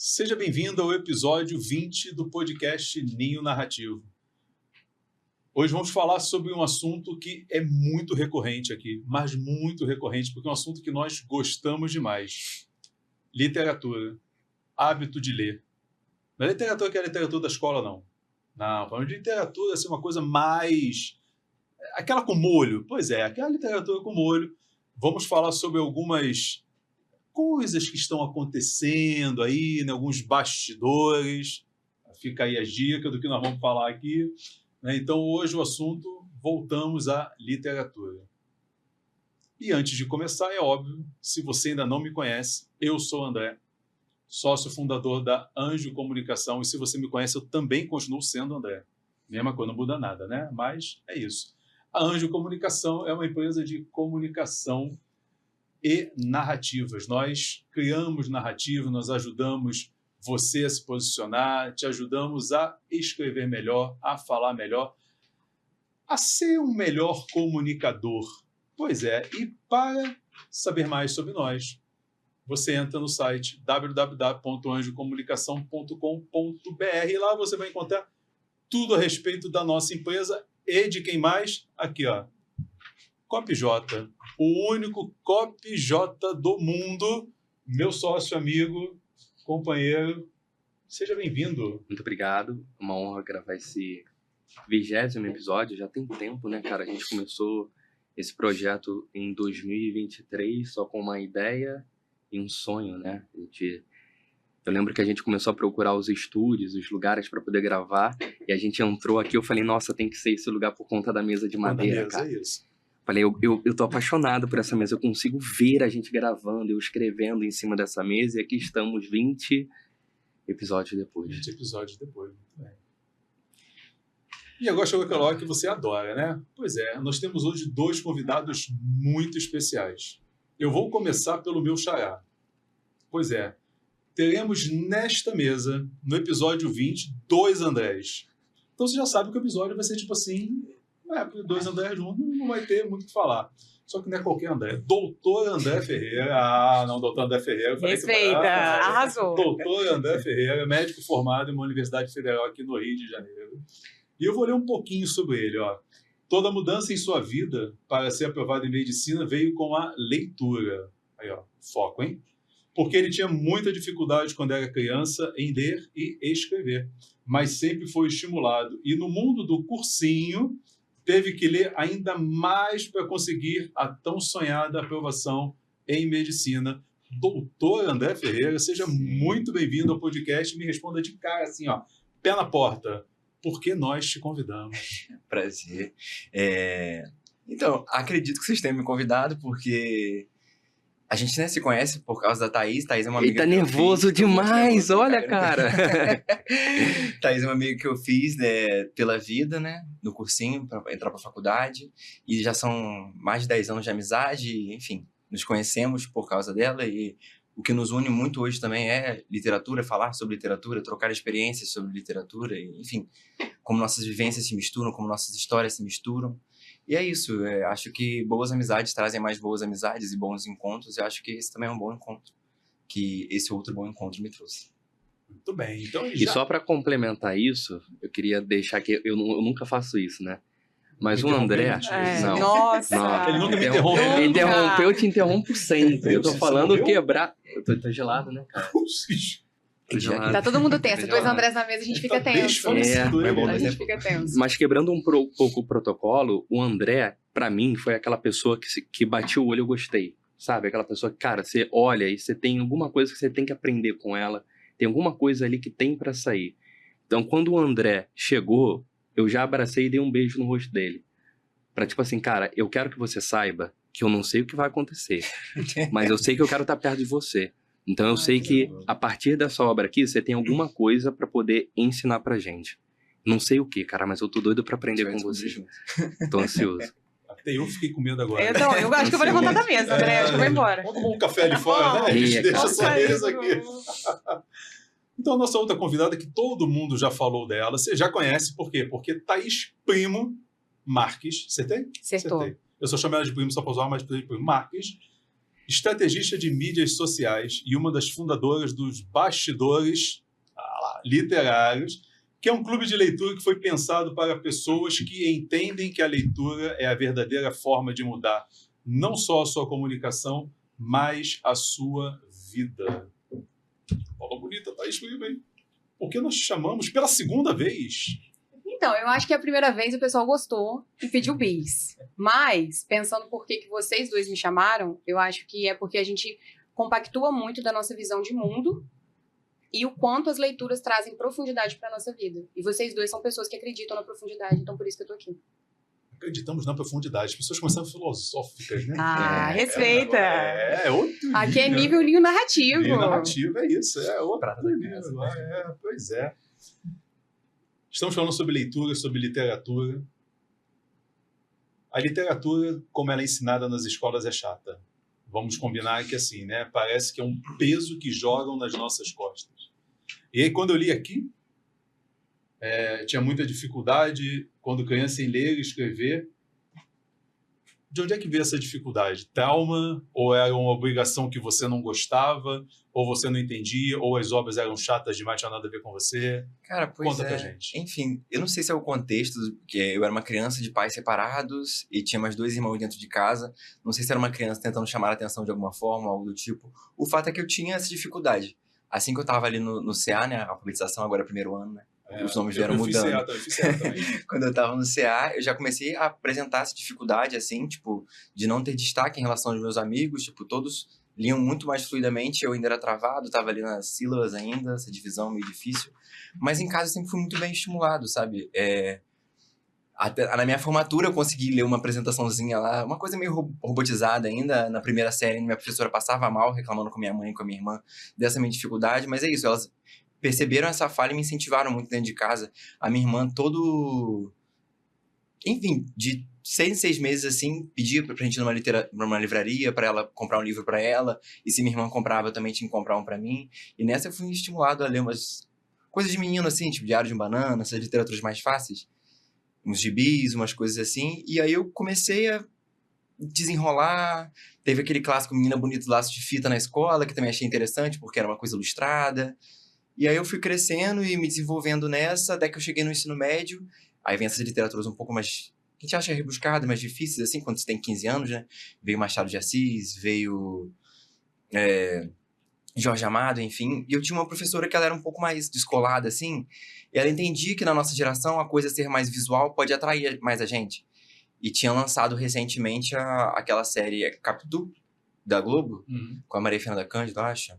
Seja bem-vindo ao episódio 20 do podcast Ninho Narrativo. Hoje vamos falar sobre um assunto que é muito recorrente aqui, mas muito recorrente, porque é um assunto que nós gostamos demais. Literatura, hábito de ler. Não é literatura que é a literatura da escola, não. Não, falando de literatura, assim, uma coisa mais... aquela com molho. Pois é, aquela literatura com molho. Vamos falar sobre algumas coisas que estão acontecendo aí, né? Alguns bastidores. Fica aí a dica do que nós vamos falar aqui. Né? Então, hoje o assunto, voltamos à literatura. E antes de começar, é óbvio, se você ainda não me conhece, eu sou o André, sócio fundador da Anjo Comunicação, e se você me conhece, eu também continuo sendo André. Mesma coisa, não muda nada, né? Mas é isso. A Anjo Comunicação é uma empresa de comunicação e narrativas. Nós criamos narrativa, nós ajudamos você a se posicionar, te ajudamos a escrever melhor, a falar melhor, a ser um melhor comunicador. Pois é, e para saber mais sobre nós, você entra no site www.anjocomunicação.com.br e lá você vai encontrar tudo a respeito da nossa empresa e de quem mais? Aqui, ó. CopyJ, o único CopyJ do mundo, meu sócio, amigo, companheiro, seja bem-vindo. Muito obrigado, é uma honra gravar esse 20º episódio, já tem tempo, né, cara? A gente começou esse projeto em 2023 só com uma ideia e um sonho, né? Eu lembro que a gente começou a procurar os estúdios, os lugares para poder gravar, e a gente entrou aqui, eu falei, nossa, tem que ser esse lugar por conta da mesa de madeira, cara. É isso. Falei, eu tô apaixonado por essa mesa, eu consigo ver a gente gravando, eu escrevendo em cima dessa mesa, e aqui estamos 20 episódios depois. 20 episódios depois, muito bem. E agora chegou aquela hora que você adora, né? Pois é, nós temos hoje 2 convidados muito especiais. Eu vou começar pelo meu xará. Pois é, teremos nesta mesa, no episódio 20, 2 Andrés. Então você já sabe que o episódio vai ser tipo assim... porque 2 André juntos não vai ter muito o que falar. Só que não é qualquer André. Doutor André Ferreira. Ah, não, doutor André Ferreira. Respeita, arrasou. Doutor André Ferreira, médico formado em uma universidade federal aqui no Rio de Janeiro. E eu vou ler um pouquinho sobre ele. Ó. Toda mudança em sua vida para ser aprovado em medicina veio com a leitura. Aí, ó, foco, hein? Porque ele tinha muita dificuldade quando era criança em ler e escrever. Mas sempre foi estimulado. E no mundo do cursinho... teve que ler ainda mais para conseguir a tão sonhada aprovação em medicina. Doutor André Ferreira, seja muito bem-vindo ao podcast. Me responda de cara assim, ó, pé na porta. Por que nós te convidamos? Prazer. Então, acredito que vocês tenham me convidado porque a gente se conhece por causa da Thaís. Thaís é uma amiga. Ele tá nervoso demais, olha, cara. Thaís é uma amiga que eu fiz, né, pela vida, né? No cursinho, para entrar pra faculdade. E já são mais de 10 anos de amizade, enfim. Nos conhecemos por causa dela e o que nos une muito hoje também é literatura, falar sobre literatura, trocar experiências sobre literatura, e, enfim. Como nossas vivências se misturam, como nossas histórias se misturam. E é isso, acho que boas amizades trazem mais boas amizades e bons encontros, e acho que esse também é um bom encontro, que esse outro bom encontro me trouxe. Muito bem, então E só para complementar isso, eu queria deixar que eu nunca faço isso, né? Mas o André... Não. Nossa! Não, Ele nunca me interrompe. Ele interrompeu, eu te interrompo sempre. Eu tô Você falando morreu? quebrar... Tô gelado, né, cara? Tô gelado. Tá todo mundo tenso. 2 Andrés na mesa, a gente fica Tá tenso. desfalecido, É bom, A né? gente fica tenso. Mas quebrando um pouco o protocolo, o André, pra mim, foi aquela pessoa que batia o olho e eu gostei. Sabe? Aquela pessoa que, cara, você olha e você tem alguma coisa que você tem que aprender com ela. Tem alguma coisa ali que tem pra sair. Então, quando o André chegou, eu já abracei e dei um beijo no rosto dele. Pra tipo assim, cara, eu quero que você saiba que eu não sei o que vai acontecer. Mas eu sei que eu quero estar perto de você. Então eu sei que a partir dessa obra aqui, você tem alguma coisa pra poder ensinar pra gente. Não sei o que, cara, mas eu tô doido pra aprender com você. Tô ansioso. Até eu fiquei com medo agora. Eu acho que eu vou levantar da mesa, André. Acho que eu vou embora. Vamos tomar um café ali fora, né? A gente deixa essa mesa aqui. Então, a nossa outra convidada, que todo mundo já falou dela, você já conhece, por quê? Porque Thaís Primo Marques, acertei? Acertou. Eu só chamo ela de Primo só para usar, mas Primo Marques estrategista de mídias sociais e uma das fundadoras dos Bastidores Literários, que é um clube de leitura que foi pensado para pessoas que entendem que a leitura é a verdadeira forma de mudar não só a sua comunicação, mas a sua vida. Fala bonita, Thaís Coimbra, hein? Porque nós te chamamos pela segunda vez. Então, eu acho que a primeira vez o pessoal gostou e pediu bis. Mas, pensando por que vocês dois me chamaram, eu acho que é porque a gente compactua muito da nossa visão de mundo e o quanto as leituras trazem profundidade para a nossa vida. E vocês dois são pessoas que acreditam na profundidade, então por isso que eu tô aqui. Acreditamos na profundidade. As pessoas começaram filosóficas, né? Respeita! É outro nível. Aqui é nível linho narrativo. Nível narrativo, é isso. É outro Prata da nível. casa. Pois é. Estamos falando sobre leitura, sobre literatura. A literatura, como ela é ensinada nas escolas, é chata. Vamos combinar que assim, né? Parece que é um peso que jogam nas nossas costas. E aí, quando eu li aqui, tinha muita dificuldade quando criança em ler e escrever. De onde é que veio essa dificuldade? Trauma? Ou era uma obrigação que você não gostava? Ou você não entendia? Ou as obras eram chatas demais, tinha nada a ver com você? Cara, pois Conta pra gente. Enfim, eu não sei se é o contexto, que eu era uma criança de pais separados e tinha mais 2 irmãos dentro de casa. Não sei se era uma criança tentando chamar a atenção de alguma forma, algo do tipo. O fato é que eu tinha essa dificuldade. Assim que eu tava ali no CA, né, a alfabetização agora é 1º ano, né? Os nomes vieram mudando. Eu fiz CA também. Quando eu tava no CA, eu já comecei a apresentar essa dificuldade, assim, tipo, de não ter destaque em relação aos meus amigos, tipo, todos liam muito mais fluidamente, eu ainda era travado, tava ali nas sílabas ainda, essa divisão meio difícil. Mas em casa eu sempre fui muito bem estimulado, sabe? Até na minha formatura eu consegui ler uma apresentaçãozinha lá, uma coisa meio robotizada ainda. Na primeira série, minha professora passava mal, reclamando com minha mãe e com a minha irmã dessa minha dificuldade, mas é isso, elas perceberam essa falha e me incentivaram muito dentro de casa. A minha irmã enfim, de 6 em 6 meses, assim, pedia pra gente ir numa livraria, pra ela comprar um livro pra ela, e se minha irmã comprava, eu também tinha que comprar um pra mim. E nessa eu fui estimulado a ler umas coisas de menino, assim, tipo Diário de um Banana, essas literaturas mais fáceis, uns gibis, umas coisas assim, e aí eu comecei a desenrolar. Teve aquele clássico Menina Bonita, Laço de Fita na escola, que também achei interessante, porque era uma coisa ilustrada. E aí eu fui crescendo e me desenvolvendo nessa, até que eu cheguei no ensino médio. Aí vem essas literaturas um pouco mais, que a gente acha rebuscadas, mais difíceis, assim, quando você tem 15 anos, né? Veio Machado de Assis, veio Jorge Amado, enfim. E eu tinha uma professora que ela era um pouco mais descolada, assim, e ela entendia que na nossa geração a coisa ser mais visual pode atrair mais a gente. E tinha lançado recentemente aquela série Capitu, da Globo, com a Maria Fernanda Cândido, acho.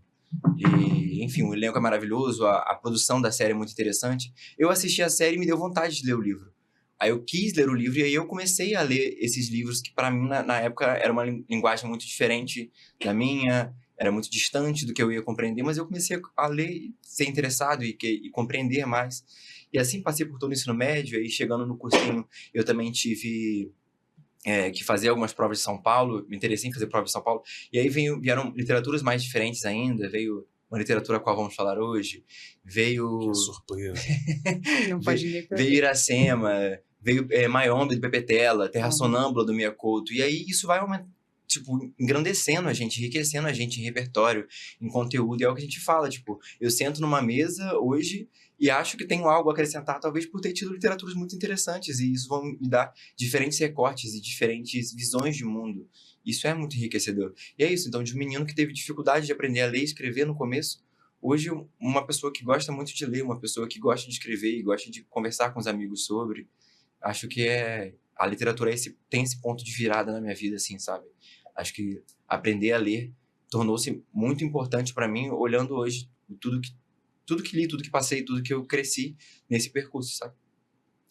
E, enfim, o elenco é maravilhoso, a produção da série é muito interessante. Eu assisti a série e me deu vontade de ler o livro. Aí eu quis ler o livro e aí eu comecei a ler esses livros que para mim, na época, era uma linguagem muito diferente da minha, era muito distante do que eu ia compreender, mas eu comecei a ler, ser interessado e compreender mais. E assim passei por todo o ensino médio, aí chegando no cursinho eu também tive que fazer algumas provas de São Paulo, me interessei em fazer prova de São Paulo, e aí vieram literaturas mais diferentes ainda, veio uma literatura a qual vamos falar hoje, veio... Que surpresa. Não pode nem veio Iracema, veio Mayombe do Pepe Tela, Terra Sonâmbula do Mia Couto, e aí isso vai engrandecendo a gente, enriquecendo a gente em repertório, em conteúdo, e é o que a gente fala, tipo, eu sento numa mesa hoje e acho que tenho algo a acrescentar, talvez por ter tido literaturas muito interessantes, e isso vão me dar diferentes recortes e diferentes visões de mundo. Isso é muito enriquecedor. E é isso, então, de um menino que teve dificuldade de aprender a ler e escrever no começo, hoje uma pessoa que gosta muito de ler, uma pessoa que gosta de escrever e gosta de conversar com os amigos sobre, acho que a literatura tem esse ponto de virada na minha vida, assim, sabe? Acho que aprender a ler tornou-se muito importante para mim, olhando hoje tudo que li, tudo que passei, tudo que eu cresci nesse percurso, sabe?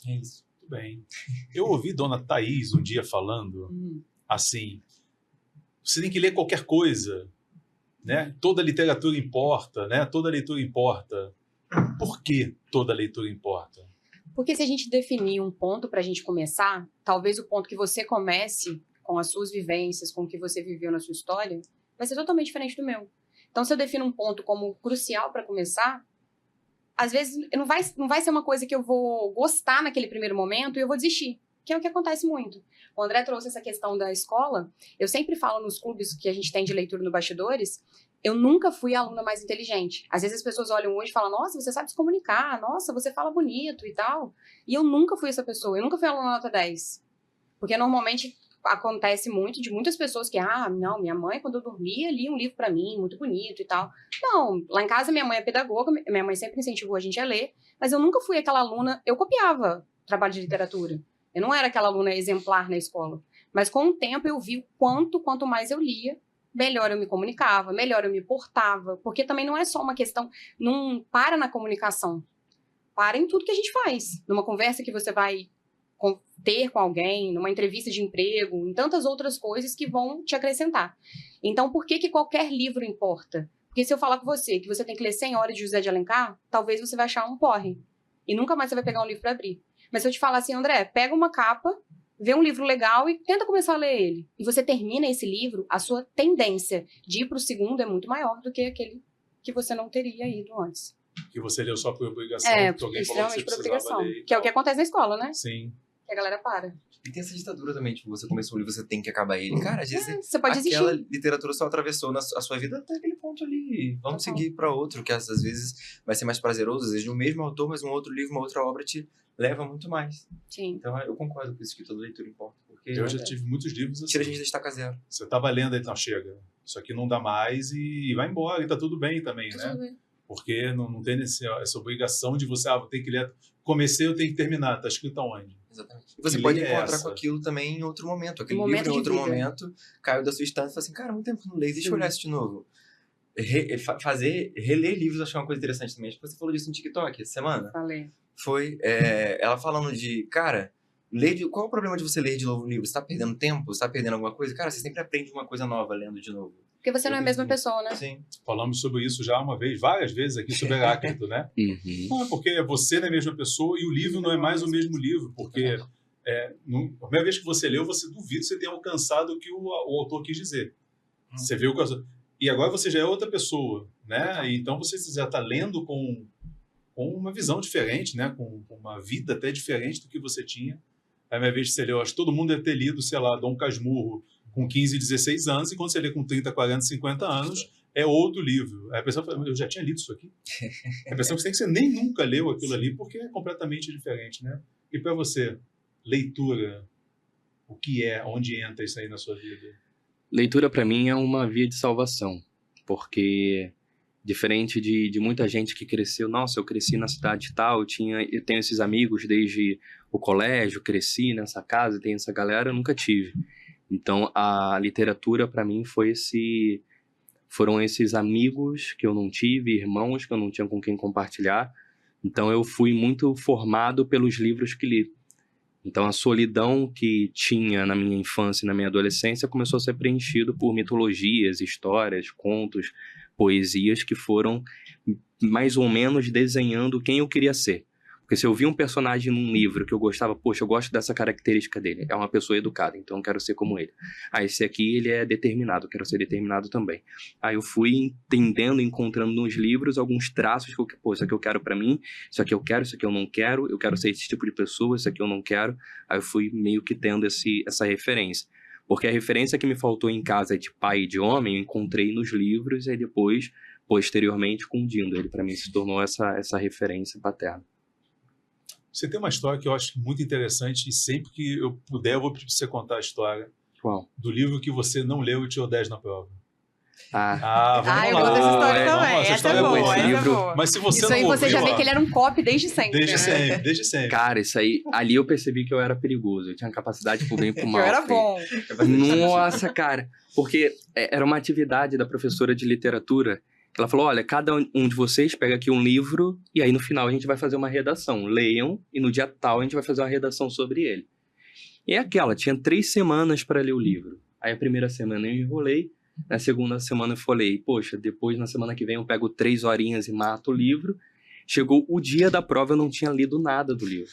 É isso. Muito bem. Eu ouvi Dona Thaís um dia falando assim, você tem que ler qualquer coisa, né? Toda literatura importa, né? Toda leitura importa. Por que toda leitura importa? Porque se a gente definir um ponto para a gente começar, talvez o ponto que você comece com as suas vivências, com o que você viveu na sua história, vai ser totalmente diferente do meu. Então, se eu defino um ponto como crucial para começar, às vezes não vai ser uma coisa que eu vou gostar naquele primeiro momento e eu vou desistir. que é o que acontece muito. O André trouxe essa questão da escola. Eu sempre falo nos clubes que a gente tem de leitura no Bastidores, eu nunca fui a aluna mais inteligente. Às vezes as pessoas olham hoje e falam, nossa, você sabe se comunicar, nossa, você fala bonito e tal. E eu nunca fui essa pessoa, eu nunca fui aluna nota 10. Porque normalmente acontece muito de muitas pessoas que, não, minha mãe, quando eu dormia, lia um livro pra mim, muito bonito e tal. Não, lá em casa minha mãe é pedagoga, minha mãe sempre incentivou a gente a ler, mas eu nunca fui aquela aluna, eu copiava trabalho de literatura. Eu não era aquela aluna exemplar na escola. Mas com o tempo eu vi o quanto mais eu lia, melhor eu me comunicava, melhor eu me portava, porque também não é só uma questão, não para na comunicação, para em tudo que a gente faz. Numa conversa que você vai ter com alguém, numa entrevista de emprego, em tantas outras coisas que vão te acrescentar. Então, por que qualquer livro importa? Porque se eu falar com você que você tem que ler 100 horas de José de Alencar, talvez você vai achar um porre. E nunca mais você vai pegar um livro para abrir. Mas se eu te falar assim, André, pega uma capa, vê um livro legal e tenta começar a ler ele. E você termina esse livro, a sua tendência de ir para o segundo é muito maior do que aquele que você não teria ido antes. Que você leu só por obrigação, porque alguém falou que você por precisava obrigação. ler. Que é o que acontece na escola, né? Sim. Que a galera para. E tem essa ditadura também, tipo, você começou um livro, você tem que acabar ele. Cara, às vezes Você pode aquela desistir. literatura só atravessou a sua vida até aquele ponto ali. Vamos Total. seguir pra outro, que às vezes vai ser mais prazeroso. Às vezes o mesmo autor, mas um outro livro, uma outra obra te leva muito mais. Sim. Então eu concordo com isso, que toda leitura importa. Porque Eu já tive muitos livros assim. tira a gente da estaca zero. Você tava lendo aí, não, chega. Isso aqui não dá mais e vai embora, e tá tudo bem também, né? Tudo bem. Porque não tem essa obrigação de você, vou ter que ler. Comecei, eu tenho que terminar. Tá escrito aonde? Exatamente. E você Que pode lei é encontrar essa? com aquilo também em outro momento. Aquele Momento livro em de outro vida. momento caiu da sua estante e fala assim, cara, muito tempo que não leio, deixa eu Sim. olhar isso de novo. Reler livros eu acho que é uma coisa interessante também. Acho que você falou disso no TikTok essa semana. Falei. Foi ela falando de, cara, qual é o problema de você ler de novo um livro? Você tá perdendo tempo? Você tá perdendo alguma coisa? Cara, você sempre aprende uma coisa nova lendo de novo. Porque você não é a mesma pessoa, né? Sim. Falamos sobre isso já uma vez, várias vezes aqui sobre Heráclito, né? Uhum. Não é porque você não é a mesma pessoa e o livro não é mais o mesmo livro, porque a primeira vez que você leu, você duvida que você tenha alcançado o que o autor quis dizer. Você viu que... E agora você já é outra pessoa, né? E então você já está lendo com uma visão diferente, né? Com uma vida até diferente do que você tinha. A primeira vez que você leu, acho que todo mundo deve ter lido, sei lá, Dom Casmurro com 15, 16 anos, e quando você lê com 30, 40, 50 anos, é outro livro. Aí a pessoa fala, eu já tinha lido isso aqui? A pessoa que você nem nunca leu aquilo ali, porque é completamente diferente, né? E para você, leitura, o que é, onde entra isso aí na sua vida? Leitura, para mim, é uma via de salvação, porque diferente de muita gente que cresceu, nossa, eu cresci na cidade tal, eu tenho esses amigos desde o colégio, cresci nessa casa, tenho essa galera, eu nunca tive. Então, a literatura, para mim, foram esses amigos que eu não tive, irmãos que eu não tinha com quem compartilhar. Então, eu fui muito formado pelos livros que li. Então, a solidão que tinha na minha infância e na minha adolescência começou a ser preenchido por mitologias, histórias, contos, poesias que foram mais ou menos desenhando quem eu queria ser. Porque se eu vi um personagem num livro que eu gostava, poxa, eu gosto dessa característica dele, é uma pessoa educada, então eu quero ser como ele. Esse aqui, ele é determinado, eu quero ser determinado também. Aí eu fui entendendo, encontrando nos livros alguns traços que isso aqui eu quero pra mim, isso aqui eu não quero, eu quero ser esse tipo de pessoa, isso aqui eu não quero. Aí eu fui meio que tendo essa referência. Porque a referência que me faltou em casa de pai e de homem, eu encontrei nos livros e depois, posteriormente, com o Dindo. Ele, pra mim, se tornou essa referência paterna. Você tem uma história que eu acho muito interessante e sempre que eu puder eu vou pedir para você contar a história Qual? do livro que você não leu e tirou 10 na prova. Ah, eu gosto dessa história vamos lá, também. essa Essa história é é boa, boa, essa né? é boa. Mas se você Isso não aí você ouviu, já vê que ele era um copy desde sempre. desde né? sempre, desde sempre. cara, isso aí, ali eu percebi que eu era perigoso. Eu tinha capacidade pro bem e pro Que mal. eu era bom. Nossa, cara. Porque era uma atividade da professora de literatura. Ela falou, olha, cada um de vocês pega aqui um livro e aí no final a gente vai fazer uma redação. Leiam e no dia tal a gente vai fazer uma redação sobre ele. E é aquela, tinha 3 semanas para ler o livro. Aí a primeira semana eu enrolei, na segunda semana eu falei, poxa, depois na semana que vem eu pego 3 horinhas e mato o livro. Chegou o dia da prova, eu não tinha lido nada do livro.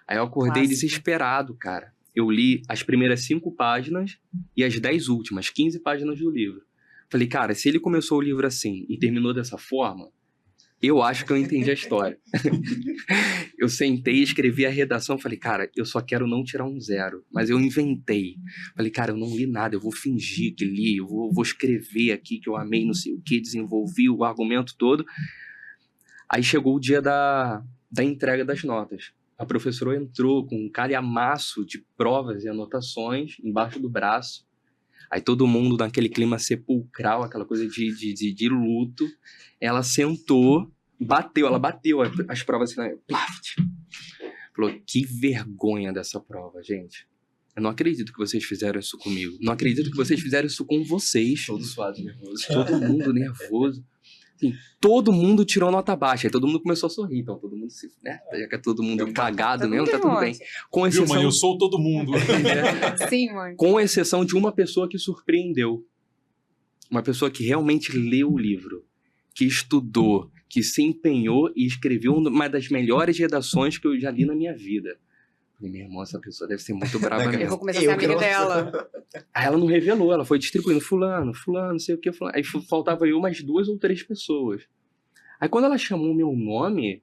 Aí eu acordei Clássico. desesperado, cara. Eu li as primeiras 5 páginas e as 10 últimas, 15 páginas do livro. Falei, cara, se ele começou o livro assim e terminou dessa forma, eu acho que eu entendi a história. Eu sentei, escrevi a redação, falei, cara, eu só quero não tirar um 0. Mas eu inventei. Falei, cara, eu não li nada, eu vou fingir que li, eu vou escrever aqui que eu amei não sei o que, desenvolvi o argumento todo. Aí chegou o dia da entrega das notas. A professora entrou com um calhamaço de provas e anotações embaixo do braço. Aí todo mundo naquele clima sepulcral, aquela coisa de luto. Ela sentou, ela bateu as provas assim, plaft. Falou, que vergonha dessa prova, gente. Eu não acredito que vocês fizeram isso comigo. Não acredito que vocês fizeram isso com vocês. Todo suado, nervoso. Todo mundo nervoso. Assim, todo mundo tirou nota baixa. Aí todo mundo começou a sorrir. Então todo mundo se... né? Já que é todo mundo cagado mesmo, tá tudo bem. Com exceção... Viu, mãe? Eu sou todo mundo. Sim, mãe. Com exceção de uma pessoa que surpreendeu. Uma pessoa que realmente leu o livro. Que estudou. Que se empenhou e escreveu uma das melhores redações que eu já li na minha vida. Falei, minha irmã, essa pessoa deve ser muito brava mesmo. Eu vou começar a ser amiga dela. Aí ela não revelou, ela foi distribuindo fulano, não sei o que. Fulano. Aí faltava eu mais 2 ou 3 pessoas. Aí quando ela chamou o meu nome,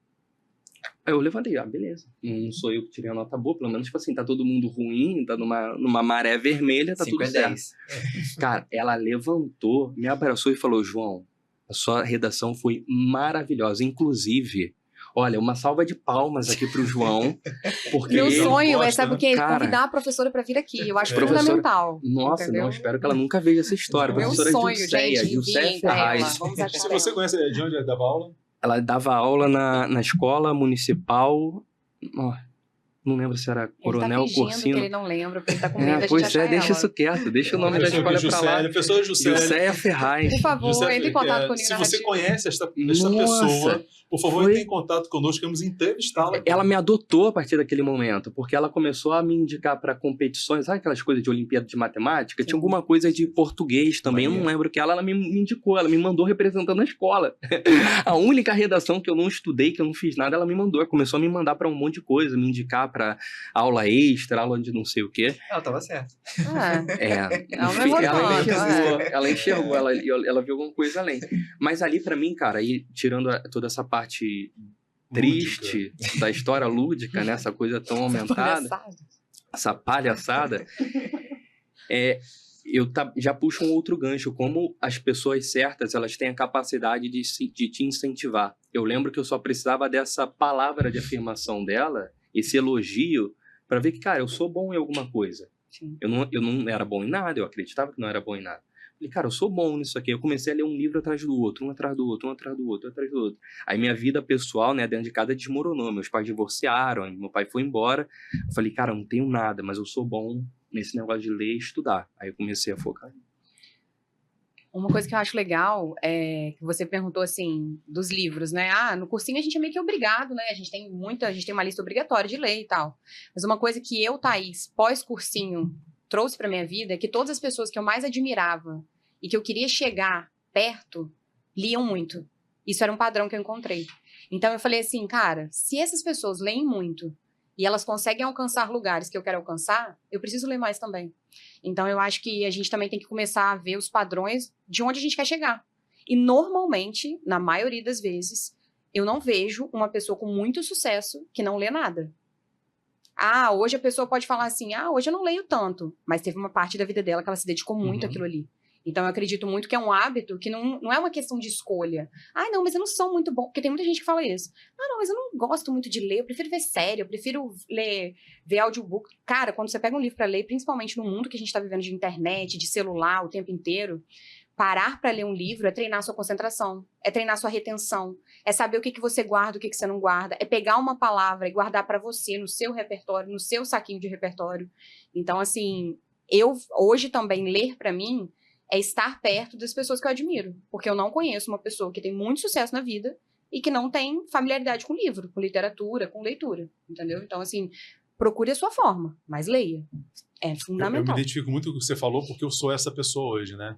aí eu levantei, beleza. Não sou eu que tirei a nota boa, pelo menos, tipo assim, tá todo mundo ruim, tá numa maré vermelha, tá tudo certo. 10. Cara, ela levantou, me abraçou e falou, João, a sua redação foi maravilhosa. Inclusive... Olha, uma salva de palmas aqui pro João, porque meu sonho gosta, sabe o que? cara, Convidar a professora pra vir aqui. Eu acho professora, fundamental. Nossa, entendeu? não, espero que ela nunca veja essa história. Meu Professora sonho, Gilceia, gente, Gilceia Ferraz. vamos achar Se você conhece de onde ela dava aula? Ela dava aula na escola municipal, não lembro se era Coronel ele tá fingindo Corsino. que ele não lembra, porque ele tá com medo de Pois achar deixa ela. isso quieto, deixa o nome da escola pra lá. Professora Juscelia. Gilceia Ferraz. Por favor, entre em contato com o Ninho Se você Narrativo. conhece esta Nossa, pessoa, por favor, foi- entre em contato conosco, queremos entrevistá-la. Ela me adotou a partir daquele momento, porque ela começou a me indicar para competições, sabe aquelas coisas de Olimpíada de Matemática? Tinha alguma coisa de português também, eu não lembro o que ela me indicou, ela me mandou representando a escola. A única redação que eu não estudei, que eu não fiz nada, ela me mandou. Começou a me mandar para um monte de coisa, me indicar para aula extra, aula de não sei o quê. Ela tava certa. Não Enfim, levou ela enxergou, ela viu alguma coisa além. Mas ali pra mim, cara, aí tirando toda essa parte triste da história lúdica, né, essa coisa tão aumentada, essa palhaçada, eu já puxo um outro gancho, como as pessoas certas, elas têm a capacidade de te incentivar. Eu lembro que eu só precisava dessa palavra de afirmação dela, esse elogio, pra ver que, cara, eu sou bom em alguma coisa. Sim. Eu não era bom em nada, eu acreditava que não era bom em nada. Falei, cara, eu sou bom nisso aqui. Eu comecei a ler um livro atrás do outro, um atrás do outro, um atrás do outro, um atrás do outro. Aí minha vida pessoal, né, dentro de casa desmoronou. Meus pais divorciaram, meu pai foi embora. Eu falei, cara, eu não tenho nada, mas eu sou bom nesse negócio de ler e estudar. Aí eu comecei a focar. Uma coisa que eu acho legal é que você perguntou assim dos livros, né? No cursinho a gente é meio que obrigado, né? A gente tem uma lista obrigatória de ler e tal. Mas uma coisa que eu, Thaís, pós-cursinho, trouxe pra minha vida é que todas as pessoas que eu mais admirava e que eu queria chegar perto liam muito. Isso era um padrão que eu encontrei. Então eu falei assim, cara, se essas pessoas leem muito e elas conseguem alcançar lugares que eu quero alcançar, eu preciso ler mais também. Então, eu acho que a gente também tem que começar a ver os padrões de onde a gente quer chegar. E, normalmente, na maioria das vezes, eu não vejo uma pessoa com muito sucesso que não lê nada. Hoje a pessoa pode falar assim, hoje eu não leio tanto, mas teve uma parte da vida dela que ela se dedicou muito àquilo ali. Então, eu acredito muito que é um hábito que não é uma questão de escolha. Não, mas eu não sou muito bom. Porque tem muita gente que fala isso. Não, mas eu não gosto muito de ler. Eu prefiro ver série. Eu prefiro ver audiobook. Cara, quando você pega um livro pra ler, principalmente no mundo que a gente tá vivendo de internet, de celular o tempo inteiro, parar pra ler um livro é treinar sua concentração. É treinar sua retenção. É saber o que você guarda, o que você não guarda. É pegar uma palavra e guardar pra você, no seu repertório, no seu saquinho de repertório. Então, assim, hoje também ler pra mim é estar perto das pessoas que eu admiro. Porque eu não conheço uma pessoa que tem muito sucesso na vida e que não tem familiaridade com livro, com literatura, com leitura, entendeu? Então, assim, procure a sua forma, mas leia. É fundamental. Eu me identifico muito com o que você falou, porque eu sou essa pessoa hoje, né?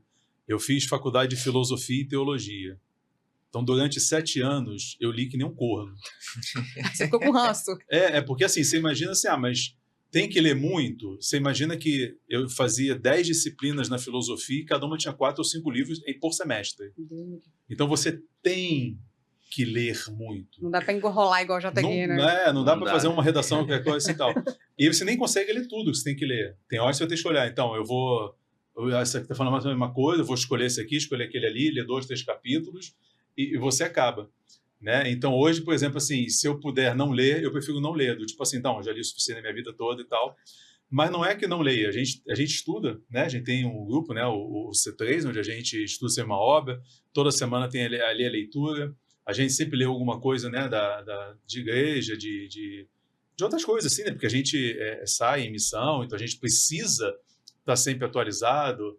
Eu fiz faculdade de filosofia e teologia. Então, durante 7 anos, eu li que nem um corno. Você ficou com ranço. Porque assim, você imagina assim, mas tem que ler muito. Você imagina que eu fazia 10 disciplinas na filosofia e cada uma tinha 4 ou 5 livros por semestre. Então você tem que ler muito. Não dá pra enrolar igual o JG, né? Não dá Não para dá. fazer uma redação, qualquer coisa assim e tal. E você nem consegue ler tudo que você tem que ler. Tem horas que você vai ter que escolher. Então, você está falando mais ou menos uma coisa, eu vou escolher esse aqui, escolher aquele ali, ler 2, 3 capítulos, e você acaba. Né? Então, hoje, por exemplo, assim, se eu puder não ler, eu prefiro não ler. Tipo assim, então, já li o suficiente na minha vida toda e tal. Mas não é que não leia, a gente estuda, né? A gente tem um grupo, né? o C3, onde a gente estuda uma obra, toda semana tem ali a leitura, a gente sempre lê alguma coisa, né? de igreja, de outras coisas, assim, né? Porque a gente sai em missão, então a gente precisa estar sempre atualizado.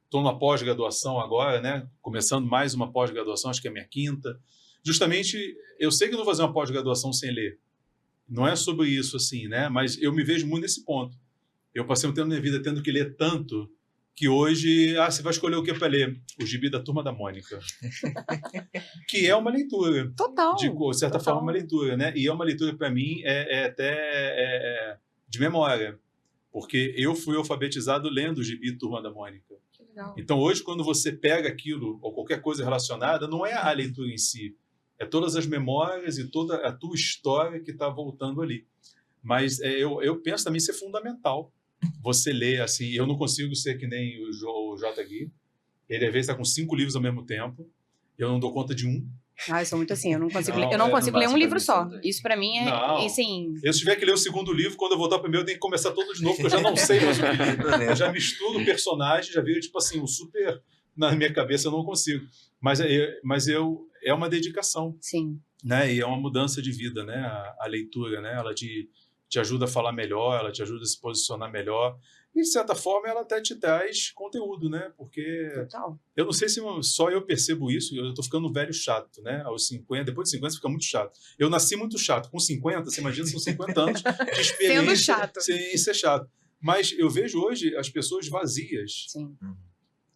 Estou numa pós-graduação agora, né? Começando mais uma pós-graduação, acho que é a minha 5ª. Justamente, eu sei que não vou fazer uma pós-graduação sem ler. Não é sobre isso, assim, né? Mas eu me vejo muito nesse ponto. Eu passei um tempo na minha vida tendo que ler tanto que hoje, você vai escolher o que para ler? O Gibi da Turma da Mônica. Que é uma leitura. Total. De certa Total. forma, uma leitura, né? E é uma leitura, para mim, até de memória. Porque eu fui alfabetizado lendo o Gibi Turma da Mônica. Que legal. Então, hoje, quando você pega aquilo, ou qualquer coisa relacionada, não é a leitura em si. É todas as memórias e toda a tua história que está voltando ali. Mas eu penso também ser fundamental você ler, assim, eu não consigo ser que nem o J. Gui. Ele, às vezes, está com 5 livros ao mesmo tempo. Eu não dou conta de um. Eu sou muito assim, eu não consigo Não, ler, eu não consigo não ler dá um pra livro mim só. também. Isso pra mim é, Não. assim... Eu, se tiver que ler o 2º livro, quando eu voltar para o meu, eu tenho que começar todo de novo, porque eu já não sei mais o que ler. Eu já misturo o personagem, já viro, tipo assim, um super... Na minha cabeça eu não consigo. Mas é uma dedicação. Sim. Né? E é uma mudança de vida, né? A leitura, né? Ela te ajuda a falar melhor, ela te ajuda a se posicionar melhor. E, de certa forma, ela até te traz conteúdo, né? Porque Total. eu não sei se só eu percebo isso, eu estou ficando velho chato, né? Aos 50, depois de 50 você fica muito chato. Eu nasci muito chato. Com 50, você imagina, são 50 anos de experiência Sendo chato. sem ser chato. Mas eu vejo hoje as pessoas vazias, Sim.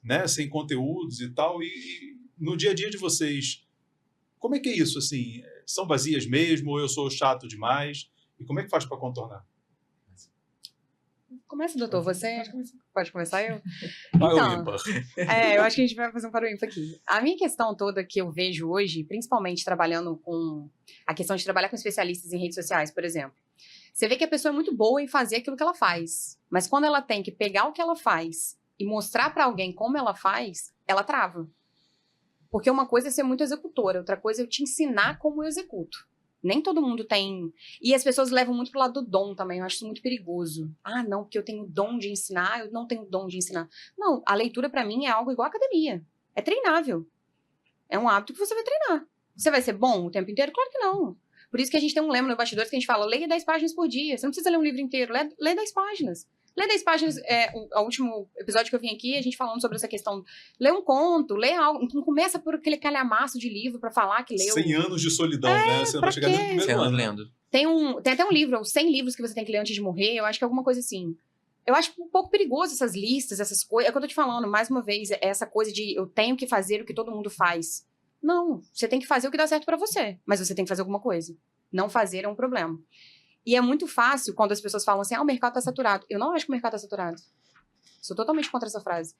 né? Sem conteúdos e tal. E no dia a dia de vocês, como é que é isso? Assim, são vazias mesmo ou eu sou chato demais? E como é que faz para contornar? Começa, doutor. Você pode começar eu? Vai, Então, ímpar. eu acho que a gente vai fazer um para o ímpar aqui. A minha questão toda que eu vejo hoje, principalmente trabalhando com a questão de trabalhar com especialistas em redes sociais, por exemplo. Você vê que a pessoa é muito boa em fazer aquilo que ela faz. Mas quando ela tem que pegar o que ela faz e mostrar para alguém como ela faz, ela trava. Porque uma coisa é ser muito executora, outra coisa é eu te ensinar como eu executo. Nem todo mundo tem... E as pessoas levam muito pro lado do dom também, eu acho isso muito perigoso. Não, porque eu tenho dom de ensinar, eu não tenho dom de ensinar. Não, a leitura pra mim é algo igual a academia. É treinável. É um hábito que você vai treinar. Você vai ser bom o tempo inteiro? Claro que não. Por isso que a gente tem um lema no Bastidores que a gente fala, leia 10 páginas por dia. Você não precisa ler um livro inteiro, lê 10 páginas. Lê 10 páginas, o último episódio que eu vim aqui, a gente falando sobre essa questão. Lê um conto, lê algo. Não começa por aquele calhamaço de livro pra falar que leu. 100 anos de solidão, né? Você não vai chegar nem no quê? primeiro ano. lendo. Tem até um livro, 100 livros que você tem que ler antes de morrer, eu acho que é alguma coisa assim. Eu acho um pouco perigoso essas listas, essas coisas. É o que eu tô te falando, mais uma vez, essa coisa de eu tenho que fazer o que todo mundo faz. Não, você tem que fazer o que dá certo pra você, mas você tem que fazer alguma coisa. Não fazer é um problema. E é muito fácil quando as pessoas falam assim, o mercado tá saturado. Eu não acho que o mercado tá saturado. Sou totalmente contra essa frase.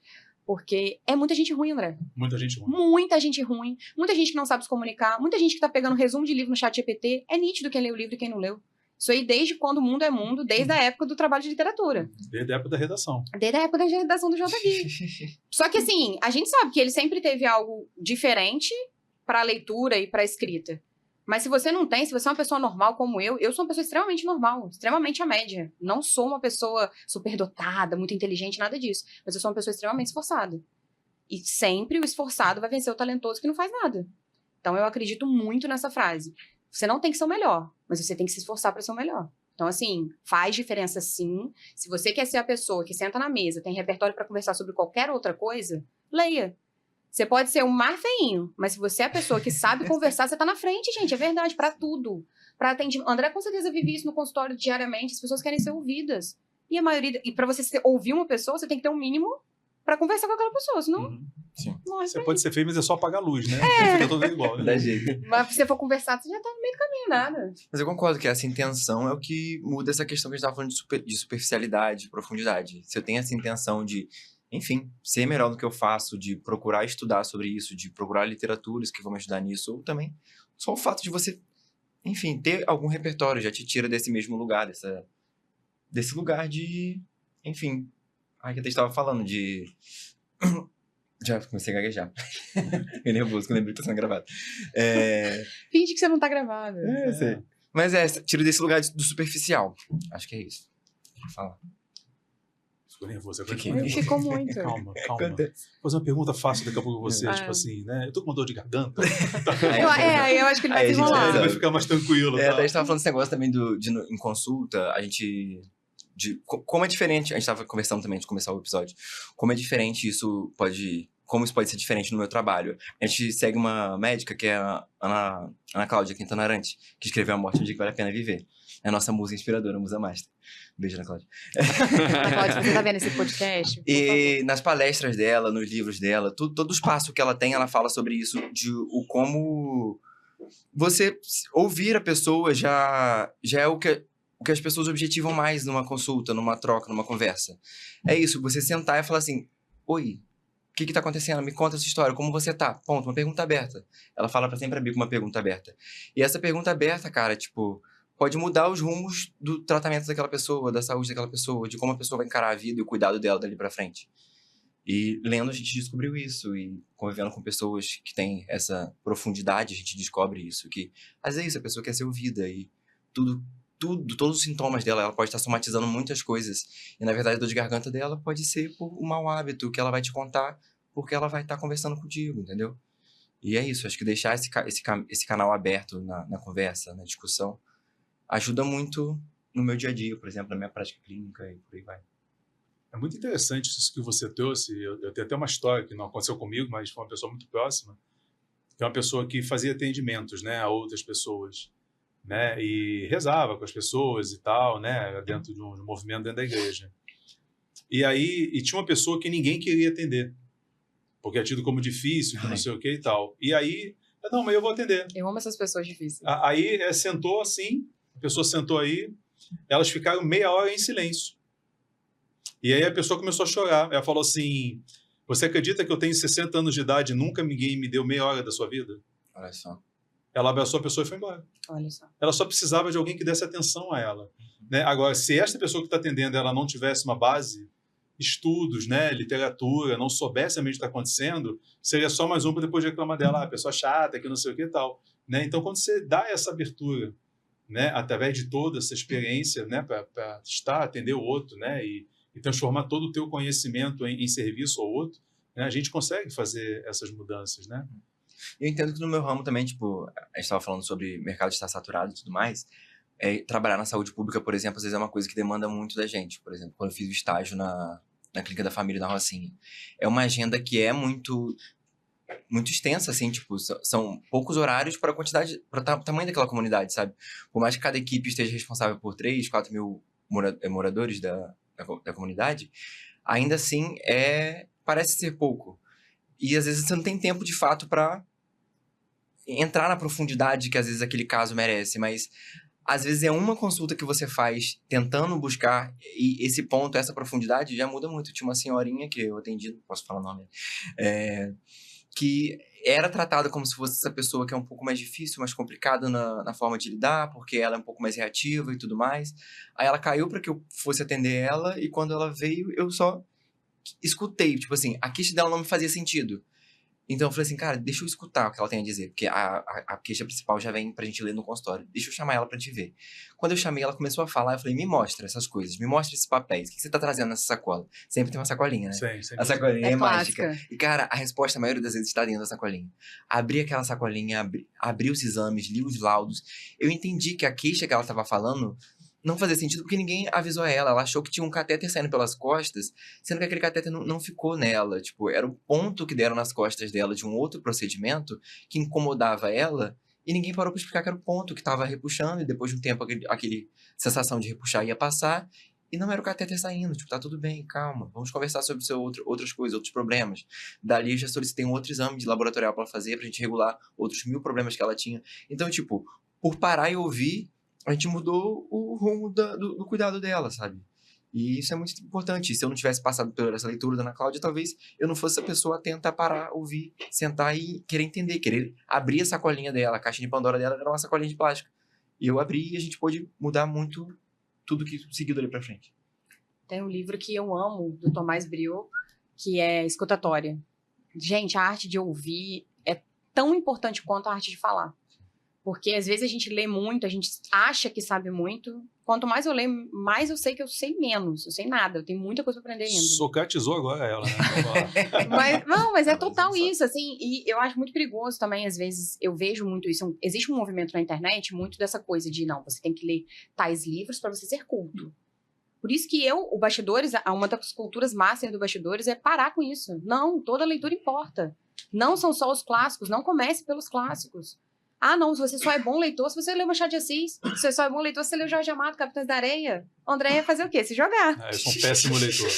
Porque é muita gente ruim, André. Muita gente ruim. Muita gente ruim. Muita gente que não sabe se comunicar. Muita gente que tá pegando resumo de livro no chat GPT. É nítido quem leu o livro e quem não leu. Isso aí desde quando o mundo é mundo, desde a época do trabalho de literatura. Desde a época da redação. Desde a época da redação do JG. Só que assim, a gente sabe que ele sempre teve algo diferente para a leitura e para a escrita. Mas se você não tem, se você é uma pessoa normal como eu sou uma pessoa extremamente normal, extremamente à média. Não sou uma pessoa superdotada, muito inteligente, nada disso. Mas eu sou uma pessoa extremamente esforçada. E sempre o esforçado vai vencer o talentoso que não faz nada. Então eu acredito muito nessa frase. Você não tem que ser o melhor, mas você tem que se esforçar para ser o melhor. Então, assim, faz diferença sim. Se você quer ser a pessoa que senta na mesa, tem repertório para conversar sobre qualquer outra coisa, leia. Você pode ser o mais feinho, mas se você é a pessoa que sabe conversar, você tá na frente, gente. É verdade, pra tudo. Pra atendimento. André com certeza vive isso no consultório diariamente. As pessoas querem ser ouvidas. E pra você ouvir uma pessoa, você tem que ter um mínimo pra conversar com aquela pessoa. Senão, Sim. não é Você pode ser feio, mas é só apagar a luz, né? Fica todo igual, né? Dá jeito. Mas se você for conversar, você já tá no meio do caminho, nada. Mas eu concordo que essa intenção é o que muda essa questão que a gente estava falando de superficialidade, de profundidade. Se eu tenho essa intenção de enfim, ser melhor no que eu faço, de procurar estudar sobre isso, de procurar literaturas que vão me ajudar nisso, ou também só o fato de você, enfim, ter algum repertório já te tira desse mesmo lugar, desse lugar de, enfim, que até estava falando de... Já comecei a gaguejar. Fiquei nervoso que eu lembrei que tá sendo gravado. Finge que você não tá gravado. Sei. Mas tira desse lugar do superficial. Acho que é isso. Vou falar. Ficou nervoso. Ficou muito. Calma. Vou fazer uma pergunta fácil daqui a pouco pra você, tipo assim, né? Eu tô com dor de garganta. Eu acho que ele vai desenrolar. Ele vai ficar mais tranquilo. Até a gente tava falando desse negócio também em consulta, a gente... como é diferente, a gente tava conversando também antes de começar o episódio, como é diferente como isso pode ser diferente no meu trabalho. A gente segue uma médica que é a Ana Cláudia Quintana Arantes, que escreveu A Morte, um Dia que Vale a Pena Viver. É a nossa musa inspiradora, a musa master. Beijo, Ana Cláudia. Ana Cláudia, você tá vendo esse podcast? E nas palestras dela, nos livros dela, todo o espaço que ela tem, ela fala sobre isso, de como você ouvir a pessoa já é o que as pessoas objetivam mais numa consulta, numa troca, numa conversa. É isso, você sentar e falar assim, oi, o que tá acontecendo? Me conta essa história, como você tá? Ponto, uma pergunta aberta. Ela fala pra sempre abrir com uma pergunta aberta. E essa pergunta aberta, cara, tipo, pode mudar os rumos do tratamento daquela pessoa, da saúde daquela pessoa, de como a pessoa vai encarar a vida e o cuidado dela dali pra frente. E lendo a gente descobriu isso, e convivendo com pessoas que têm essa profundidade, a gente descobre isso, que às vezes a pessoa quer ser ouvida e todos os sintomas dela, ela pode estar somatizando muitas coisas. E, na verdade, a dor de garganta dela pode ser por um mau hábito que ela vai te contar porque ela vai estar conversando contigo, entendeu? E é isso, acho que deixar esse canal aberto na conversa, na discussão, ajuda muito no meu dia a dia, por exemplo, na minha prática clínica e por aí vai. É muito interessante isso que você trouxe. Eu tenho até uma história que não aconteceu comigo, mas foi uma pessoa muito próxima, que é uma pessoa que fazia atendimentos, né, a outras pessoas, né, e rezava com as pessoas e tal, né, dentro de um movimento dentro da igreja. E tinha uma pessoa que ninguém queria atender, porque é tido como difícil, que não sei o que e tal. E aí, não, mas eu vou atender. Eu amo essas pessoas difíceis. Aí sentou assim, a pessoa sentou aí, elas ficaram meia hora em silêncio. E aí a pessoa começou a chorar. Ela falou assim, você acredita que eu tenho 60 anos de idade e nunca ninguém me deu meia hora da sua vida? Olha só. Ela abraçou a pessoa e foi embora. Olha só. Ela só precisava de alguém que desse atenção a ela. Né? Agora, se esta pessoa que está atendendo ela não tivesse uma base, estudos, né, literatura, não soubesse realmente o que está acontecendo, seria só mais um para depois reclamar dela, pessoa chata, que não sei o que e tal. Né? Então, quando você dá essa abertura, né, através de toda essa experiência, né, para atender o outro, né, e transformar todo o teu conhecimento em serviço ao outro, né, a gente consegue fazer essas mudanças, né? Eu entendo que no meu ramo também, tipo, a gente estava falando sobre mercado estar saturado e tudo mais, trabalhar na saúde pública, por exemplo, às vezes é uma coisa que demanda muito da gente. Por exemplo, quando eu fiz o estágio na Clínica da Família da Rocinha, é uma agenda que é muito extensa, assim, tipo, são poucos horários para a quantidade, para o tamanho daquela comunidade, sabe? Por mais que cada equipe esteja responsável por 3, 4 mil moradores da comunidade, ainda assim parece ser pouco. E às vezes você não tem tempo de fato para entrar na profundidade que às vezes aquele caso merece, mas às vezes é uma consulta que você faz tentando buscar e esse ponto, essa profundidade já muda muito. Tinha uma senhorinha que eu atendi, não posso falar o nome, que era tratada como se fosse essa pessoa que é um pouco mais difícil, mais complicada na forma de lidar, porque ela é um pouco mais reativa e tudo mais. Aí ela caiu para que eu fosse atender ela, e quando ela veio, eu só escutei. Tipo assim, a queixa dela não me fazia sentido. Então eu falei assim, cara, deixa eu escutar o que ela tem a dizer, porque a queixa principal já vem pra gente ler no consultório. Deixa eu chamar ela pra te ver. Quando eu chamei, ela começou a falar, eu falei, me mostra essas coisas, me mostra esses papéis, o que você tá trazendo nessa sacola? Sempre tem uma sacolinha, né? Sim. A sacolinha é clássica. mágica. E, cara, a resposta, a maioria das vezes, está dentro da sacolinha. Abri aquela sacolinha, abri os exames, li os laudos. Eu entendi que a queixa que ela tava falando não fazia sentido porque ninguém avisou ela. Ela achou que tinha um catéter saindo pelas costas, sendo que aquele catéter não ficou nela. Tipo, era o ponto que deram nas costas dela de um outro procedimento que incomodava ela, e ninguém parou para explicar que era o ponto que estava repuxando, e depois de um tempo aquele sensação de repuxar ia passar, e não era o catéter saindo. Tipo, tá tudo bem, calma, vamos conversar sobre outras coisas, outros problemas. Dali eu já solicitei um outro exame de laboratorial para fazer, pra gente regular outros 1000 problemas que ela tinha. Então, tipo, por parar e ouvir, a gente mudou o rumo do cuidado dela, sabe? E isso é muito importante. Se eu não tivesse passado por essa leitura da Ana Cláudia, talvez eu não fosse a pessoa atenta a parar, ouvir, sentar e querer entender, querer abrir a sacolinha dela. A caixa de Pandora dela era uma sacolinha de plástico. E eu abri e a gente pôde mudar muito tudo que seguiu dali pra frente. Tem um livro que eu amo, do Tomás Briot, que é Escutatória. Gente, a arte de ouvir é tão importante quanto a arte de falar. Porque às vezes a gente lê muito, a gente acha que sabe muito. Quanto mais eu leio, mais eu sei que eu sei menos. Eu sei nada, eu tenho muita coisa pra aprender ainda. Socratizou agora ela, né? Mas é total isso, assim. E eu acho muito perigoso também, às vezes, eu vejo muito isso. Existe um movimento na internet muito dessa coisa de, não, você tem que ler tais livros pra você ser culto. Por isso que o Bastidores, uma das culturas master do Bastidores é parar com isso. Não, toda leitura importa. Não são só os clássicos, não comece pelos clássicos. Ah, não, você só é bom leitor se você leu Machado de Assis. Você só é bom leitor se você leu Jorge Amado, Capitães da Areia. O André ia fazer o quê? Se jogar. Eu sou um péssimo leitor.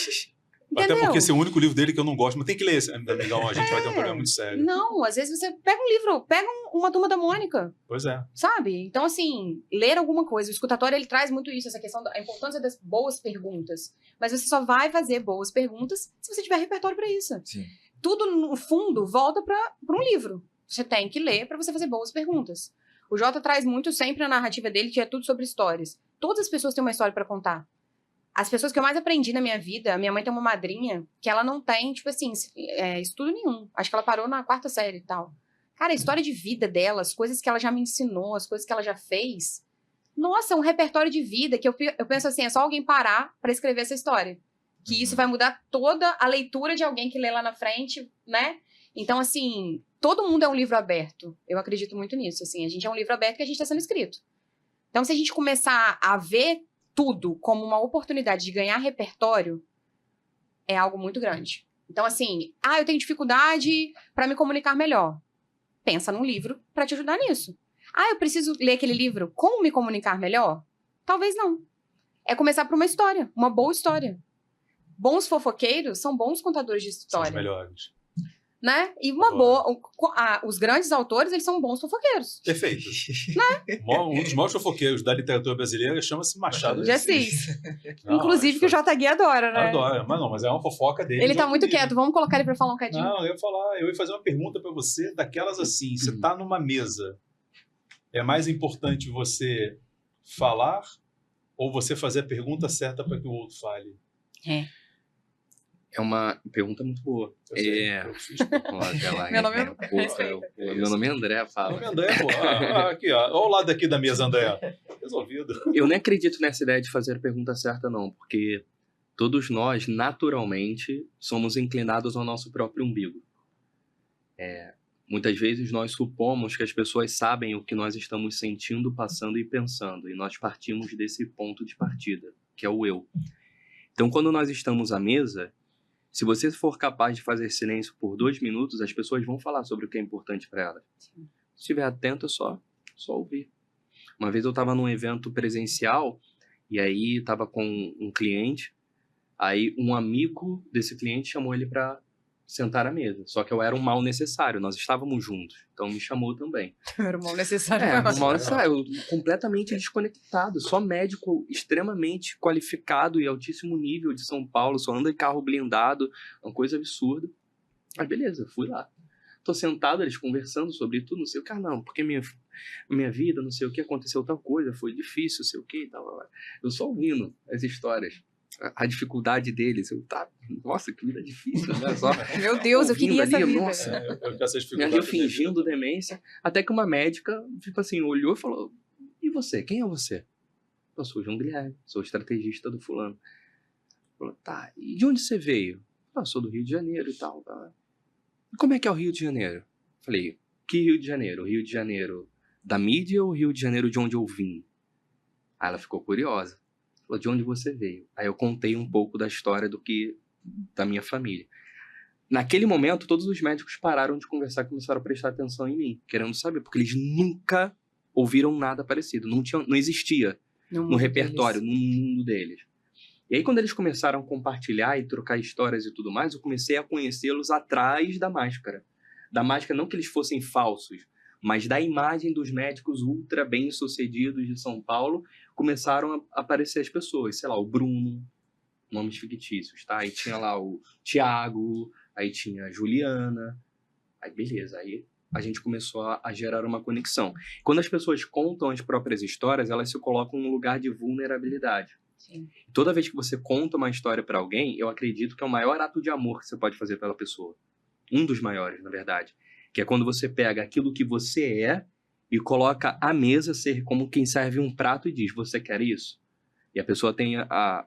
Entendeu? Até porque esse é o único livro dele que eu não gosto, mas tem que ler esse. Amigão, a gente vai ter um problema muito sério. Não, às vezes você pega um livro, pega uma Turma da Mônica. Pois é. Sabe? Então, assim, ler alguma coisa. O escutatório, ele traz muito isso, essa questão da importância das boas perguntas. Mas você só vai fazer boas perguntas se você tiver repertório pra isso. Sim. Tudo, no fundo, volta pra um livro. Você tem que ler pra você fazer boas perguntas. O Jota traz muito sempre a narrativa dele, que é tudo sobre histórias. Todas as pessoas têm uma história pra contar. As pessoas que eu mais aprendi na minha vida, a minha mãe tem uma madrinha que ela não tem, tipo assim, estudo nenhum. Acho que ela parou na 4ª série e tal. Cara, a história de vida dela, as coisas que ela já me ensinou, as coisas que ela já fez. Nossa, é um repertório de vida que eu penso assim, é só alguém parar pra escrever essa história. Que isso vai mudar toda a leitura de alguém que lê lá na frente, né? Então, assim, todo mundo é um livro aberto. Eu acredito muito nisso, assim. A gente é um livro aberto que a gente está sendo escrito. Então, se a gente começar a ver tudo como uma oportunidade de ganhar repertório, é algo muito grande. Então, assim, eu tenho dificuldade para me comunicar melhor. Pensa num livro para te ajudar nisso. Eu preciso ler aquele livro, como me comunicar melhor? Talvez não. É começar por uma história, uma boa história. Bons fofoqueiros são bons contadores de São os história. melhores. Né? E uma os grandes autores, eles são bons fofoqueiros. Perfeito. Né? Um dos maiores fofoqueiros da literatura brasileira chama-se Machado de Assis. Inclusive que o J. Gui adora, né? Adora. Mas é uma fofoca dele. Ele tá muito quieto, vamos colocar ele pra falar um cadinho. Não, eu ia fazer uma pergunta pra você, daquelas assim, você tá numa mesa, é mais importante você falar ou você fazer a pergunta certa para que o outro fale? É uma pergunta muito boa. Meu nome é Meu nome é André, fala. Meu nome é André, pô. Aqui, ó. Olha o lado aqui da mesa, André. Resolvido. Eu nem acredito nessa ideia de fazer a pergunta certa, não, porque todos nós, naturalmente, somos inclinados ao nosso próprio umbigo. Muitas vezes nós supomos que as pessoas sabem o que nós estamos sentindo, passando e pensando, e nós partimos desse ponto de partida, que é o eu. Então, quando nós estamos à mesa, se você for capaz de fazer silêncio por 2 minutos, as pessoas vão falar sobre o que é importante para elas. Se estiver atento, é só ouvir. Uma vez eu estava num evento presencial, e aí estava com um cliente, aí um amigo desse cliente chamou ele para sentar à mesa. Só que eu era um mal necessário, nós estávamos juntos, então me chamou também. Era um mal necessário. Um mal necessário, eu completamente desconectado, só médico extremamente qualificado e altíssimo nível de São Paulo, só anda em carro blindado, uma coisa absurda. Mas beleza, fui lá. Tô sentado, eles conversando sobre tudo, não sei o que, não, porque minha vida, não sei o que, aconteceu tal coisa, foi difícil, não sei o que e tal. Eu só ouvindo as histórias. A dificuldade deles, nossa, que vida difícil, né? Só meu Deus, eu queria essa vida. Nossa, eu fingindo demência, até que uma médica, tipo assim, olhou e falou, e você, quem é você? Eu sou o João Guilherme, sou estrategista do fulano. Falou, tá, e de onde você veio? Eu sou do Rio de Janeiro e tal. E como é que é o Rio de Janeiro? Falei, que Rio de Janeiro? O Rio de Janeiro da mídia ou o Rio de Janeiro de onde eu vim? Aí ela ficou curiosa. De onde você veio. Aí eu contei um pouco da história da minha família. Naquele momento, todos os médicos pararam de conversar e começaram a prestar atenção em mim, querendo saber, porque eles nunca ouviram nada parecido, não existia no repertório, no mundo deles. E aí, quando eles começaram a compartilhar e trocar histórias e tudo mais, eu comecei a conhecê-los atrás da máscara. Da máscara, não que eles fossem falsos, mas da imagem dos médicos ultra bem-sucedidos de São Paulo, começaram a aparecer as pessoas. Sei lá, o Bruno, nomes fictícios, tá? Aí tinha lá o Tiago, aí tinha a Juliana, aí beleza, aí a gente começou a gerar uma conexão. Quando as pessoas contam as próprias histórias, elas se colocam num lugar de vulnerabilidade. Sim. Toda vez que você conta uma história para alguém, eu acredito que é o maior ato de amor que você pode fazer pela pessoa. Um dos maiores, na verdade. Que é quando você pega aquilo que você é e coloca à mesa ser como quem serve um prato e diz, você quer isso? E a pessoa tem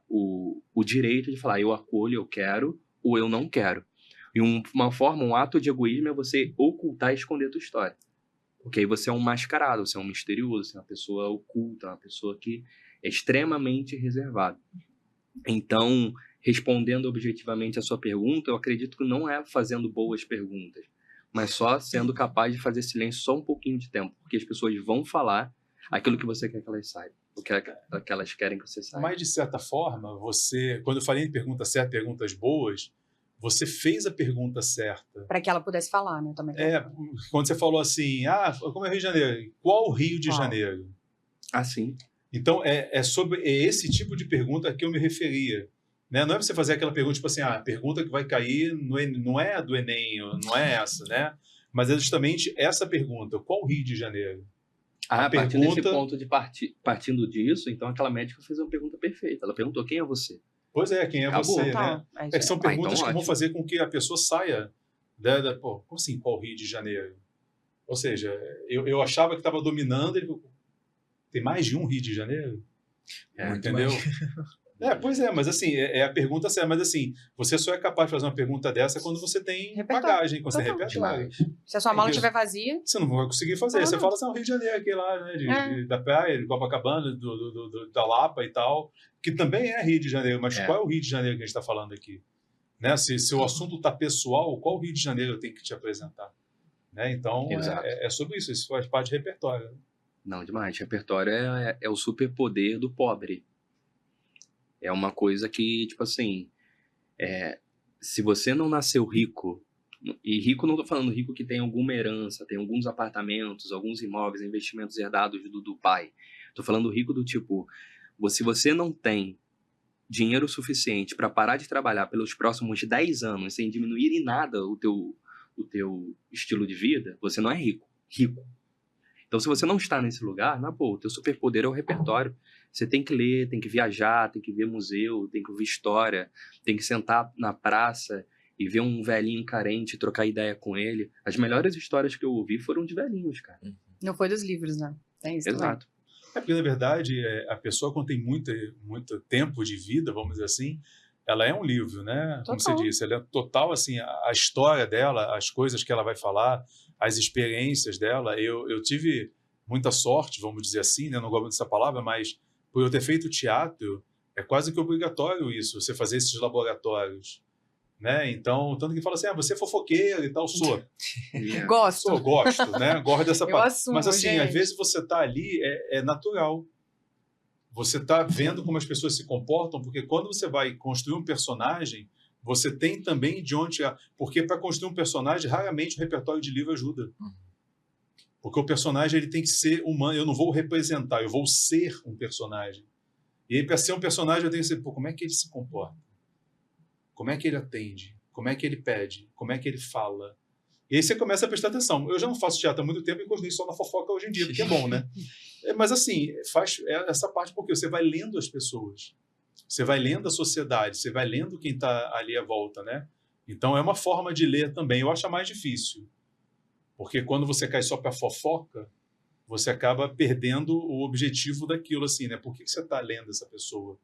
o direito de falar, eu acolho, eu quero, ou eu não quero. E uma forma, um ato de egoísmo é você ocultar e esconder a tua história. Porque aí você é um mascarado, você é um misterioso, você é uma pessoa oculta, uma pessoa que é extremamente reservada. Então, respondendo objetivamente a sua pergunta, eu acredito que não é fazendo boas perguntas, mas só sendo capaz de fazer silêncio só um pouquinho de tempo, porque as pessoas vão falar aquilo que você quer que elas saibam, o que elas querem que você saiba. Mas, de certa forma, você, quando eu falei em pergunta certa, perguntas boas, você fez a pergunta certa. Para que ela pudesse falar, né? Também. Quando você falou assim, como é Rio de Janeiro? Qual Rio de Janeiro? Sim. Então, é sobre esse tipo de pergunta que eu me referia. Né? Não é você fazer aquela pergunta, tipo assim, a pergunta que vai cair não é a do Enem, não é essa, né? Mas é justamente essa pergunta, qual Rio de Janeiro? A partir desse ponto partindo disso, então aquela médica fez uma pergunta perfeita. Ela perguntou, quem é você? Pois é, quem é Acabou. você, né? Que são perguntas então, que vão fazer com que a pessoa saia como assim, qual Rio de Janeiro? Ou seja, eu achava que estava dominando, tem mais de um Rio de Janeiro? Entendeu? Pois é, mas assim, é a pergunta certa. Mas assim, você só é capaz de fazer uma pergunta dessa quando você tem bagagem, quando você tem repertório. Se a sua mala estiver vazia... Você não vai conseguir fazer. Você fala assim, o Rio de Janeiro, aquele lá, né? Da praia, de Copacabana, da Lapa e tal, que também é Rio de Janeiro. Mas qual é o Rio de Janeiro que a gente está falando aqui? Né? Se o assunto está pessoal, qual Rio de Janeiro eu tenho que te apresentar? Né? Então, é sobre isso. Isso faz parte de repertório. Né? Não, demais. Repertório é o superpoder do pobre. É uma coisa que, tipo assim, se você não nasceu rico, e rico não tô falando rico que tem alguma herança, tem alguns apartamentos, alguns imóveis, investimentos herdados do pai. Tô falando rico do tipo, se você não tem dinheiro suficiente para parar de trabalhar pelos próximos 10 anos sem diminuir em nada o teu estilo de vida, você não é rico. Então, se você não está nesse lugar, o teu superpoder é o repertório. Você tem que ler, tem que viajar, tem que ver museu, tem que ouvir história, tem que sentar na praça e ver um velhinho carente, trocar ideia com ele. As melhores histórias que eu ouvi foram de velhinhos, cara. Não foi dos livros, né? Tem isso. Exato. Porque, na verdade, a pessoa, quando tem muito tempo de vida, vamos dizer assim, ela é um livro, né? Como você disse, ela é total, assim, a história dela, as coisas que ela vai falar, as experiências dela. Eu tive muita sorte, vamos dizer assim, né? Não gosto dessa palavra, mas por eu ter feito teatro, é quase que obrigatório isso, você fazer esses laboratórios, né? Então, tanto que fala assim, você é fofoqueiro e tal, sou. Gosto, né? Gosto dessa palavra. Mas assim, gente. às vezes você tá ali, é natural. Você está vendo como as pessoas se comportam, porque quando você vai construir um personagem, você tem também de onde... Porque para construir um personagem, raramente o repertório de livro ajuda. Porque o personagem ele tem que ser humano. Eu não vou representar, eu vou ser um personagem. E aí, para ser um personagem, eu tenho que ser... como é que ele se comporta? Como é que ele atende? Como é que ele pede? Como é que ele fala? E aí você começa a prestar atenção. Eu já não faço teatro há muito tempo e continuo só na fofoca hoje em dia, porque é bom, né? Mas assim, faz essa parte porque você vai lendo as pessoas. Você vai lendo a sociedade, você vai lendo quem está ali à volta, né? Então é uma forma de ler também. Eu acho a mais difícil. Porque quando você cai só para fofoca, você acaba perdendo o objetivo daquilo, assim, né? Por que você está lendo essa pessoa?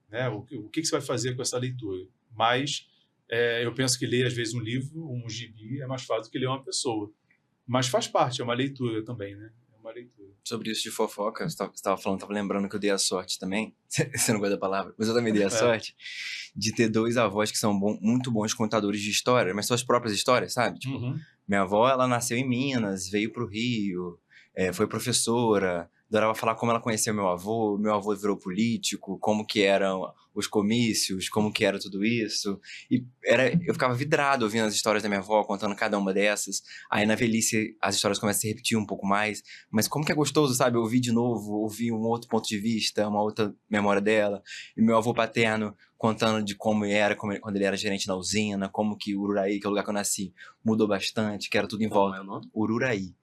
Né? O que você vai fazer com essa leitura? Mas eu penso que ler, às vezes, um livro, um gibi, é mais fácil do que ler uma pessoa. Mas faz parte, é uma leitura também, né? É uma leitura. Sobre isso de fofoca, você estava falando, estava lembrando que eu dei a sorte também, você não gosta da palavra, mas eu também dei a sorte de ter 2 avós que são muito bons contadores de história, mas suas próprias histórias, sabe? Tipo, minha avó, ela nasceu em Minas, veio para o Rio, foi professora, Adorava falar como ela conheceu meu avô virou político, como que eram os comícios, como que era tudo isso. E eu ficava vidrado ouvindo as histórias da minha avó, contando cada uma dessas. Aí na velhice as histórias começam a se repetir um pouco mais. Mas como que é gostoso, sabe? Ouvir de novo, ouvir um outro ponto de vista, uma outra memória dela. E meu avô paterno contando de como era quando ele era gerente na usina, como que Ururaí, que é o lugar que eu nasci, mudou bastante, que era tudo em volta. Qual é o nome? Ururaí.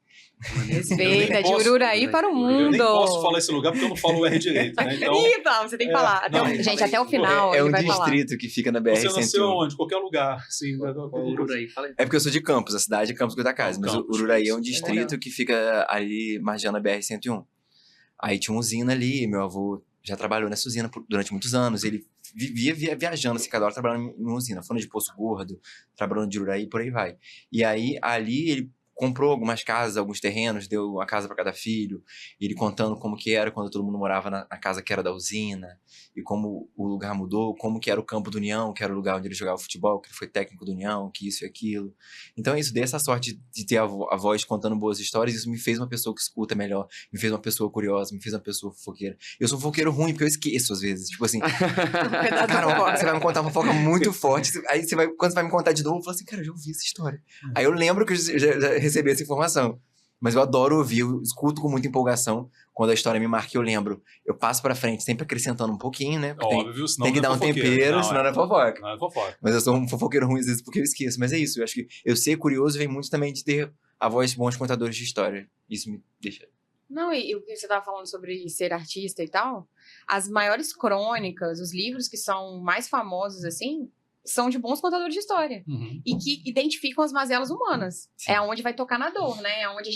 Respeita, de posso- Ururaí para o Eu mundo. nem posso falar esse lugar porque eu não falo o R direito, né? Então, Ih, Paulo, você tem que falar. não, Gente, até o final É ele um vai falar. distrito que fica na você nasceu BR-101. onde? Qualquer lugar. Sim, Ururaí, fala aí. É porque eu sou de Campos, a cidade é Campos Goytacazes, mas Campos, Ururaí é um isso. distrito que fica ali margeando a BR-101. Aí tinha uma usina ali, meu avô já trabalhou nessa usina durante muitos anos, ele vivia viajando, assim, cada hora trabalhando em uma usina, falando de Poço Gordo, trabalhando de Ururaí, por aí vai. E aí, ali, ele comprou algumas casas, alguns terrenos, deu uma casa para cada filho, e ele contando como que era quando todo mundo morava na casa que era da usina, e como o lugar mudou, como que era o campo do União, que era o lugar onde ele jogava futebol, que ele foi técnico do União, que isso e aquilo. Então isso, dei essa sorte de ter a voz contando boas histórias, isso me fez uma pessoa que escuta melhor, me fez uma pessoa curiosa, me fez uma pessoa fofoqueira. Eu sou um fofoqueiro ruim, porque eu esqueço às vezes, tipo assim, cara, você vai me contar uma fofoca muito forte, aí quando você vai me contar de novo, eu falo assim, cara, eu já ouvi essa história. Aí eu lembro que eu já recebi essa informação. Mas eu adoro ouvir, eu escuto com muita empolgação. Quando a história me marca, eu lembro. Eu passo pra frente, sempre acrescentando um pouquinho, né? Porque óbvio, senão tem que não é dar um fofoqueiro. tempero, senão não é fofoca. Não é fofoca. Mas eu sou um fofoqueiro ruim às vezes porque eu esqueço. Mas é isso, eu acho que eu ser curioso vem muito também de ter a voz de bons contadores de história. Isso me deixa... Não, e o que você estava falando sobre ser artista e tal, as maiores crônicas, os livros que são mais famosos, assim, são de bons contadores de história. Uhum. E que identificam as mazelas humanas. Sim. É onde vai tocar na dor, né? É onde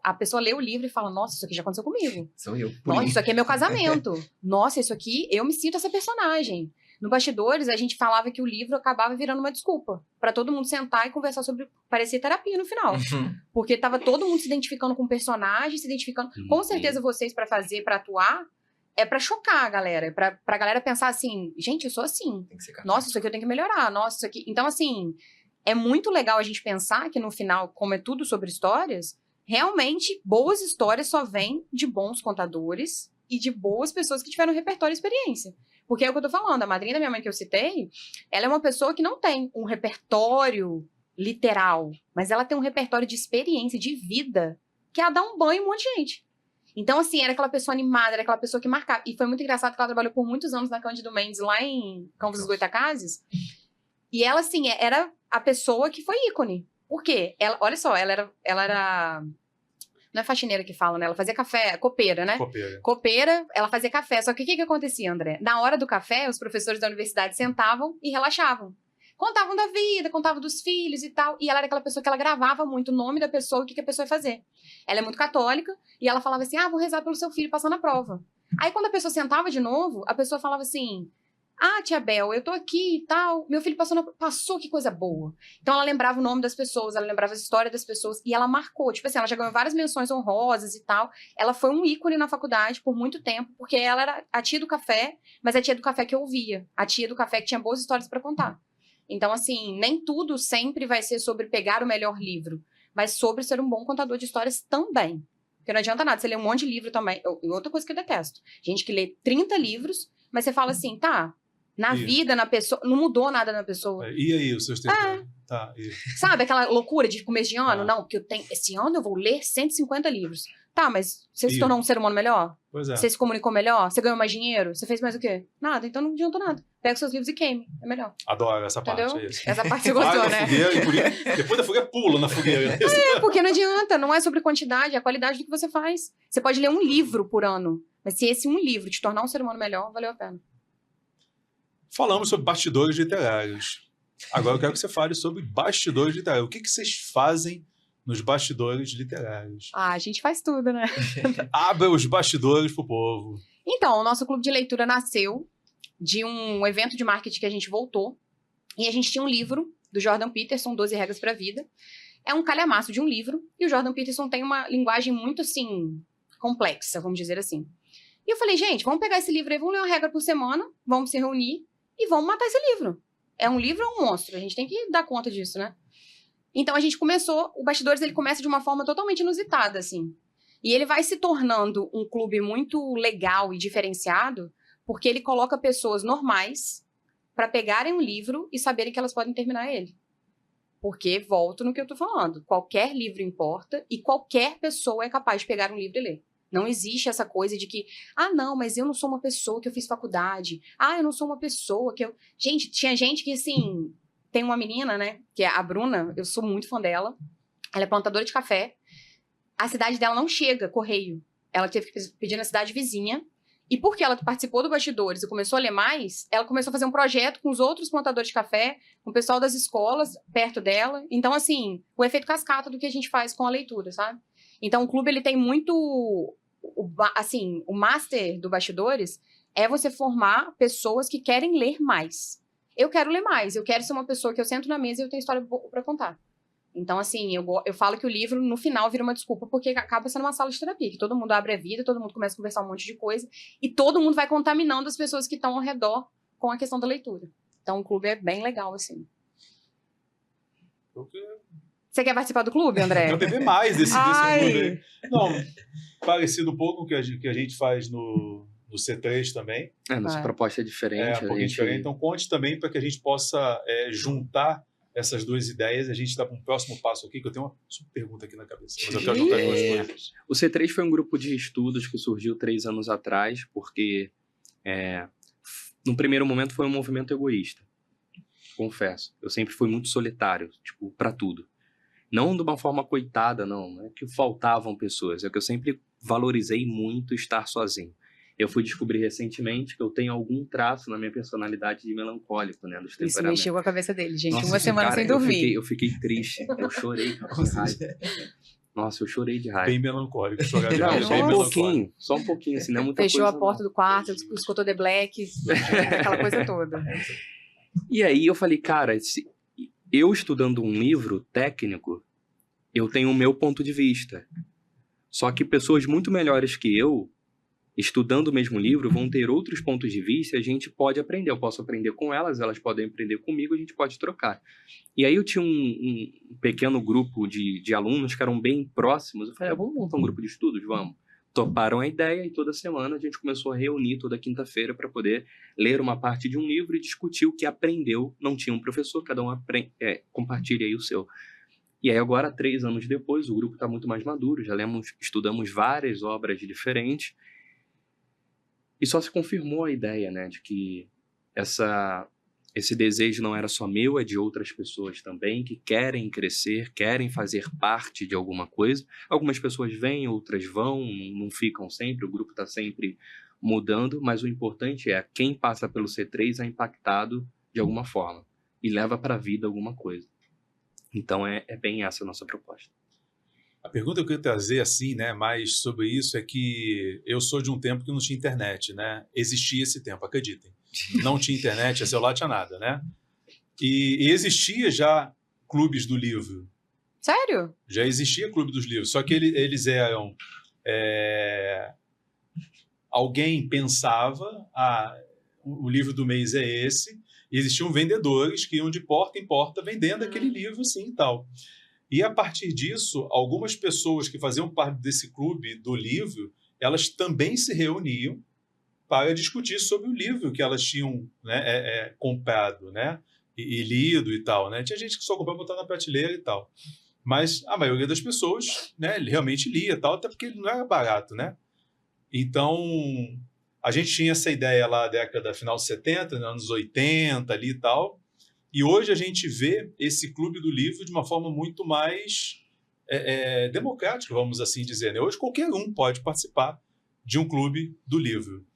a pessoa lê o livro e fala, nossa, isso aqui já aconteceu comigo. Sou eu. Nossa, isso aqui é meu casamento. Nossa, isso aqui, eu me sinto essa personagem. No Bastidores, a gente falava que o livro acabava virando uma desculpa pra todo mundo sentar e conversar sobre... Parecia terapia no final. Porque tava todo mundo se identificando com o personagem, se identificando... Com certeza vocês, pra fazer, pra atuar, é pra chocar a galera. É pra galera pensar assim, gente, eu sou assim. Tem que ser Nossa, isso aqui eu tenho que melhorar. Nossa, isso aqui... Então, assim, é muito legal a gente pensar que no final, como é tudo sobre histórias, realmente, boas histórias só vêm de bons contadores e de boas pessoas que tiveram repertório e experiência. Porque é o que eu tô falando, a madrinha da minha mãe que eu citei, ela é uma pessoa que não tem um repertório literal, mas ela tem um repertório de experiência, de vida, que é a dar um banho em um monte de gente. Então, assim, era aquela pessoa animada, era aquela pessoa que marcava. E foi muito engraçado que ela trabalhou por muitos anos na Cândido Mendes, lá em Campos dos Goytacazes. E ela, assim, era a pessoa que foi ícone. Por quê? Ela, olha só, ela era... Não é faxineira que fala, né? Ela fazia café, copeira, né? Copeira, ela fazia café. Só que o que acontecia, André? Na hora do café, os professores da universidade sentavam e relaxavam. Contavam da vida, contavam dos filhos e tal. E ela era aquela pessoa que ela gravava muito o nome da pessoa e o que a pessoa ia fazer. Ela é muito católica e ela falava assim, vou rezar pelo seu filho passar na prova. Aí quando a pessoa sentava de novo, a pessoa falava assim... tia Bel, eu tô aqui e tal, meu filho passou, que coisa boa. Então ela lembrava o nome das pessoas, ela lembrava a história das pessoas, e ela marcou, tipo assim, ela já ganhou várias menções honrosas e tal, ela foi um ícone na faculdade por muito tempo, porque ela era a tia do café, mas a tia do café que eu ouvia, a tia do café que tinha boas histórias pra contar. Então assim, nem tudo sempre vai ser sobre pegar o melhor livro, mas sobre ser um bom contador de histórias também. Porque não adianta nada, você lê um monte de livro também, e outra coisa que eu detesto, gente que lê 30 livros, mas você fala assim, na vida, na pessoa, não mudou nada na pessoa. E aí, os seus tempos? Tá, sabe, aquela loucura de começo de ano? Não, porque esse ano eu vou ler 150 livros. Tá, mas você se tornou um ser humano melhor? Pois é. Você se comunicou melhor? Você ganhou mais dinheiro? Você fez mais o quê? Nada, então não adianta nada. Pega os seus livros e queime, é melhor. Adoro essa parte. Entendeu? Essa parte você gostou, né? Depois da fogueira, pula na fogueira. Porque não adianta, não é sobre quantidade, é a qualidade do que você faz. Você pode ler um livro por ano, mas se esse um livro te tornar um ser humano melhor, valeu a pena. Falamos sobre bastidores literários. Agora eu quero que você fale sobre bastidores literários. O que vocês fazem nos bastidores literários? A gente faz tudo, né? Abra os bastidores pro povo. Então, o nosso clube de leitura nasceu de um evento de marketing que a gente voltou. E a gente tinha um livro do Jordan Peterson, 12 Regras para a Vida. É um calhamaço de um livro. E o Jordan Peterson tem uma linguagem muito, assim, complexa, vamos dizer assim. E eu falei, gente, vamos pegar esse livro aí, vamos ler uma regra por semana, vamos se reunir e vamos matar esse livro. É um livro ou um monstro? A gente tem que dar conta disso, né? Então a gente começou, o Bastidores ele começa de uma forma totalmente inusitada, assim. E ele vai se tornando um clube muito legal e diferenciado, porque ele coloca pessoas normais para pegarem um livro e saberem que elas podem terminar ele. Porque, volto no que eu tô falando, qualquer livro importa e qualquer pessoa é capaz de pegar um livro e ler. Não existe essa coisa de que, não, mas eu não sou uma pessoa que eu fiz faculdade. Eu não sou uma pessoa que eu... Gente, tinha gente que, assim... Tem uma menina, né, que é a Bruna, eu sou muito fã dela. Ela é plantadora de café. A cidade dela não chega, correio. Ela teve que pedir na cidade vizinha. E porque ela participou do Bastidores e começou a ler mais, ela começou a fazer um projeto com os outros plantadores de café, com o pessoal das escolas perto dela. Então, assim, o efeito cascata do que a gente faz com a leitura, sabe? Então, o clube, ele tem muito... o master do Bastidores é você formar pessoas que querem ler mais. Eu quero ler mais, eu quero ser uma pessoa que eu sento na mesa e eu tenho história pra contar. Então, assim, eu falo que o livro, no final, vira uma desculpa, porque acaba sendo uma sala de terapia, que todo mundo abre a vida, todo mundo começa a conversar um monte de coisa, e todo mundo vai contaminando as pessoas que estão ao redor com a questão da leitura. Então, o clube é bem legal, assim. Você quer participar do clube, André? Eu beber mais desse clube aí. Não, parecido um pouco com o que a gente faz no C3 também. Nossa proposta é diferente. Um pouquinho diferente. Então, conte também para que a gente possa juntar essas duas ideias. A gente está para um próximo passo aqui, que eu tenho uma super pergunta aqui na cabeça. Mas eu quero juntar duas coisas. O C3 foi um grupo de estudos que surgiu 3 anos atrás, porque no primeiro momento foi um movimento egoísta. Confesso. Eu sempre fui muito solitário, tipo, para tudo. Não de uma forma coitada, não é que faltavam pessoas, é que eu sempre valorizei muito estar sozinho. Eu fui descobrir recentemente que eu tenho algum traço na minha personalidade de melancólico, né? Dos temperamentos. Isso mexeu com a cabeça dele, gente. Nossa, uma semana cara, sem dormir. Eu fiquei triste. Eu chorei de raiva. Nossa, eu chorei de raiva. Bem melancólico. Chorar de Não, raiva, só um pouquinho, assim, não é muita Fechou coisa, a porta do quarto, escutou The Black, aquela coisa toda. E aí eu falei, cara, eu estudando um livro técnico, eu tenho o meu ponto de vista. Só que pessoas muito melhores que eu, estudando o mesmo livro, vão ter outros pontos de vista e a gente pode aprender. Eu posso aprender com elas, elas podem aprender comigo, a gente pode trocar. E aí eu tinha um pequeno grupo de alunos que eram bem próximos. Eu falei, vamos montar um grupo de estudos? Vamos. Toparam a ideia e toda semana a gente começou a reunir toda quinta-feira para poder ler uma parte de um livro e discutir o que aprendeu. Não tinha um professor, cada um compartilha aí o seu. E aí agora, 3 anos depois, o grupo está muito mais maduro, já estudamos várias obras diferentes. E só se confirmou a ideia, né, de que esse desejo não era só meu, é de outras pessoas também, que querem crescer, querem fazer parte de alguma coisa. Algumas pessoas vêm, outras vão, não ficam sempre, o grupo está sempre mudando, mas o importante é quem passa pelo C3 é impactado de alguma forma e leva para a vida alguma coisa. Então é bem essa a nossa proposta. A pergunta que eu queria trazer, assim, né, mais sobre isso é que eu sou de um tempo que não tinha internet, né? Existia esse tempo, acreditem. Não tinha internet, tinha celular, tinha nada, né? E existia já clubes do livro. Sério? Já existia clube dos livros, só que eles eram... alguém pensava, o livro do mês é esse, e existiam vendedores que iam de porta em porta vendendo aquele livro, assim, e tal. E, a partir disso, algumas pessoas que faziam parte desse clube do livro, elas também se reuniam para discutir sobre o livro que elas tinham, né, comprado, né, e lido e tal, né? Tinha gente que só comprava, botava na prateleira e tal. Mas a maioria das pessoas, né, realmente lia e tal, até porque não era barato, né? Então, a gente tinha essa ideia lá da década final de 70, anos 80 ali e tal, e hoje a gente vê esse clube do livro de uma forma muito mais democrática, vamos assim dizer, né? Hoje qualquer um pode participar de um clube do livro.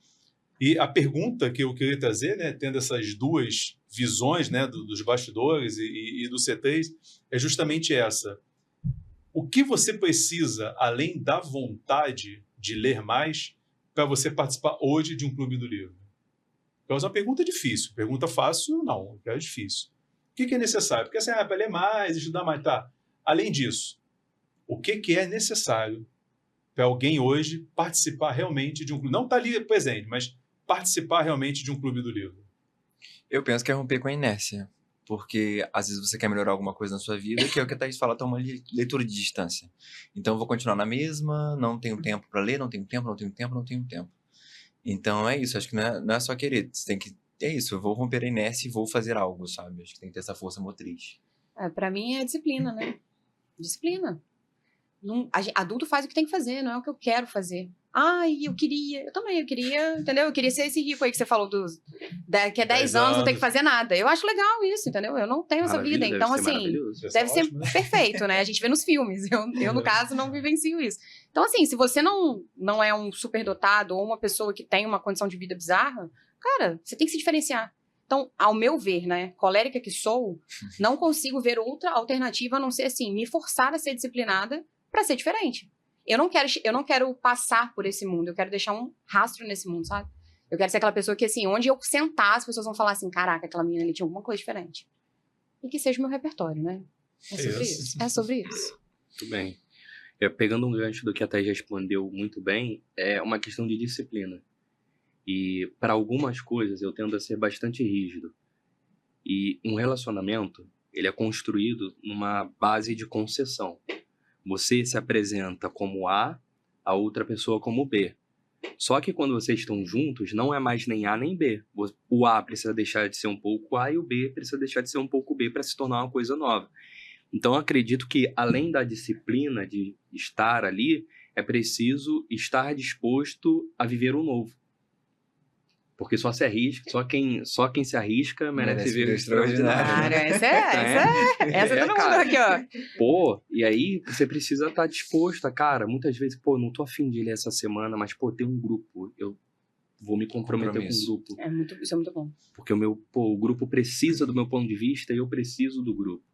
E a pergunta que eu queria trazer, né, tendo essas duas visões, né, dos bastidores e do C3, é justamente essa. O que você precisa, além da vontade de ler mais, para você participar hoje de um clube do livro? Então, é uma pergunta difícil. Pergunta fácil, não. É difícil. O que é necessário? Porque assim, para ler mais, estudar mais, tá. Além disso, o que é necessário para alguém hoje participar realmente de um clube? Não estar ali presente, mas participar realmente de um clube do livro. Eu penso que é romper com a inércia. porque às vezes você quer melhorar alguma coisa na sua vida, que é o que a Thaís fala, toma leitura de distância. Então eu vou continuar na mesma, não tenho tempo para ler, não tenho tempo. Então é isso, acho que não é só querer, você tem que, é isso, eu vou romper a inércia e vou fazer algo, sabe? Acho que tem que ter essa força motriz. Pra mim é disciplina, né? Disciplina. Adulto faz o que tem que fazer, não é o que eu quero fazer. Ai, eu também queria, entendeu? Eu queria ser esse rico aí que você falou que é 10 anos, não tem que fazer nada. Eu acho legal isso, entendeu? Eu não tenho essa vida, então assim, deve ser ótimo, né? perfeito, né? A gente vê nos filmes, eu no caso não vivencio isso. Então assim, se você não é um superdotado ou uma pessoa que tem uma condição de vida bizarra, cara, você tem que se diferenciar. Então, ao meu ver, né, colérica que sou, não consigo ver outra alternativa a não ser assim, me forçar a ser disciplinada pra ser diferente. Eu não quero passar por esse mundo, eu quero deixar um rastro nesse mundo, sabe? Eu quero ser aquela pessoa que, assim, onde eu sentar, as pessoas vão falar assim, caraca, aquela menina ali tinha alguma coisa diferente. E que seja o meu repertório, né? É sobre isso. É sobre isso. Muito bem. Pegando um gancho do que a Thaís respondeu muito bem, é uma questão de disciplina. E para algumas coisas eu tendo a ser bastante rígido. E um relacionamento, ele é construído numa base de concessão. Você se apresenta como A outra pessoa como B. Só que quando vocês estão juntos, não é mais nem A nem B. O A precisa deixar de ser um pouco A e o B precisa deixar de ser um pouco B para se tornar uma coisa nova. Então, eu acredito que, além da disciplina de estar ali, é preciso estar disposto a viver o novo. Porque só quem se arrisca merece viver o extraordinário. Cara, essa é todo mundo aqui, ó. Pô, e aí você precisa estar disposto a, cara, muitas vezes, pô, não tô afim de ler essa semana, mas, pô, tem um grupo, eu vou me comprometer com o grupo. Isso é muito bom. Porque o grupo precisa do meu ponto de vista e eu preciso do grupo.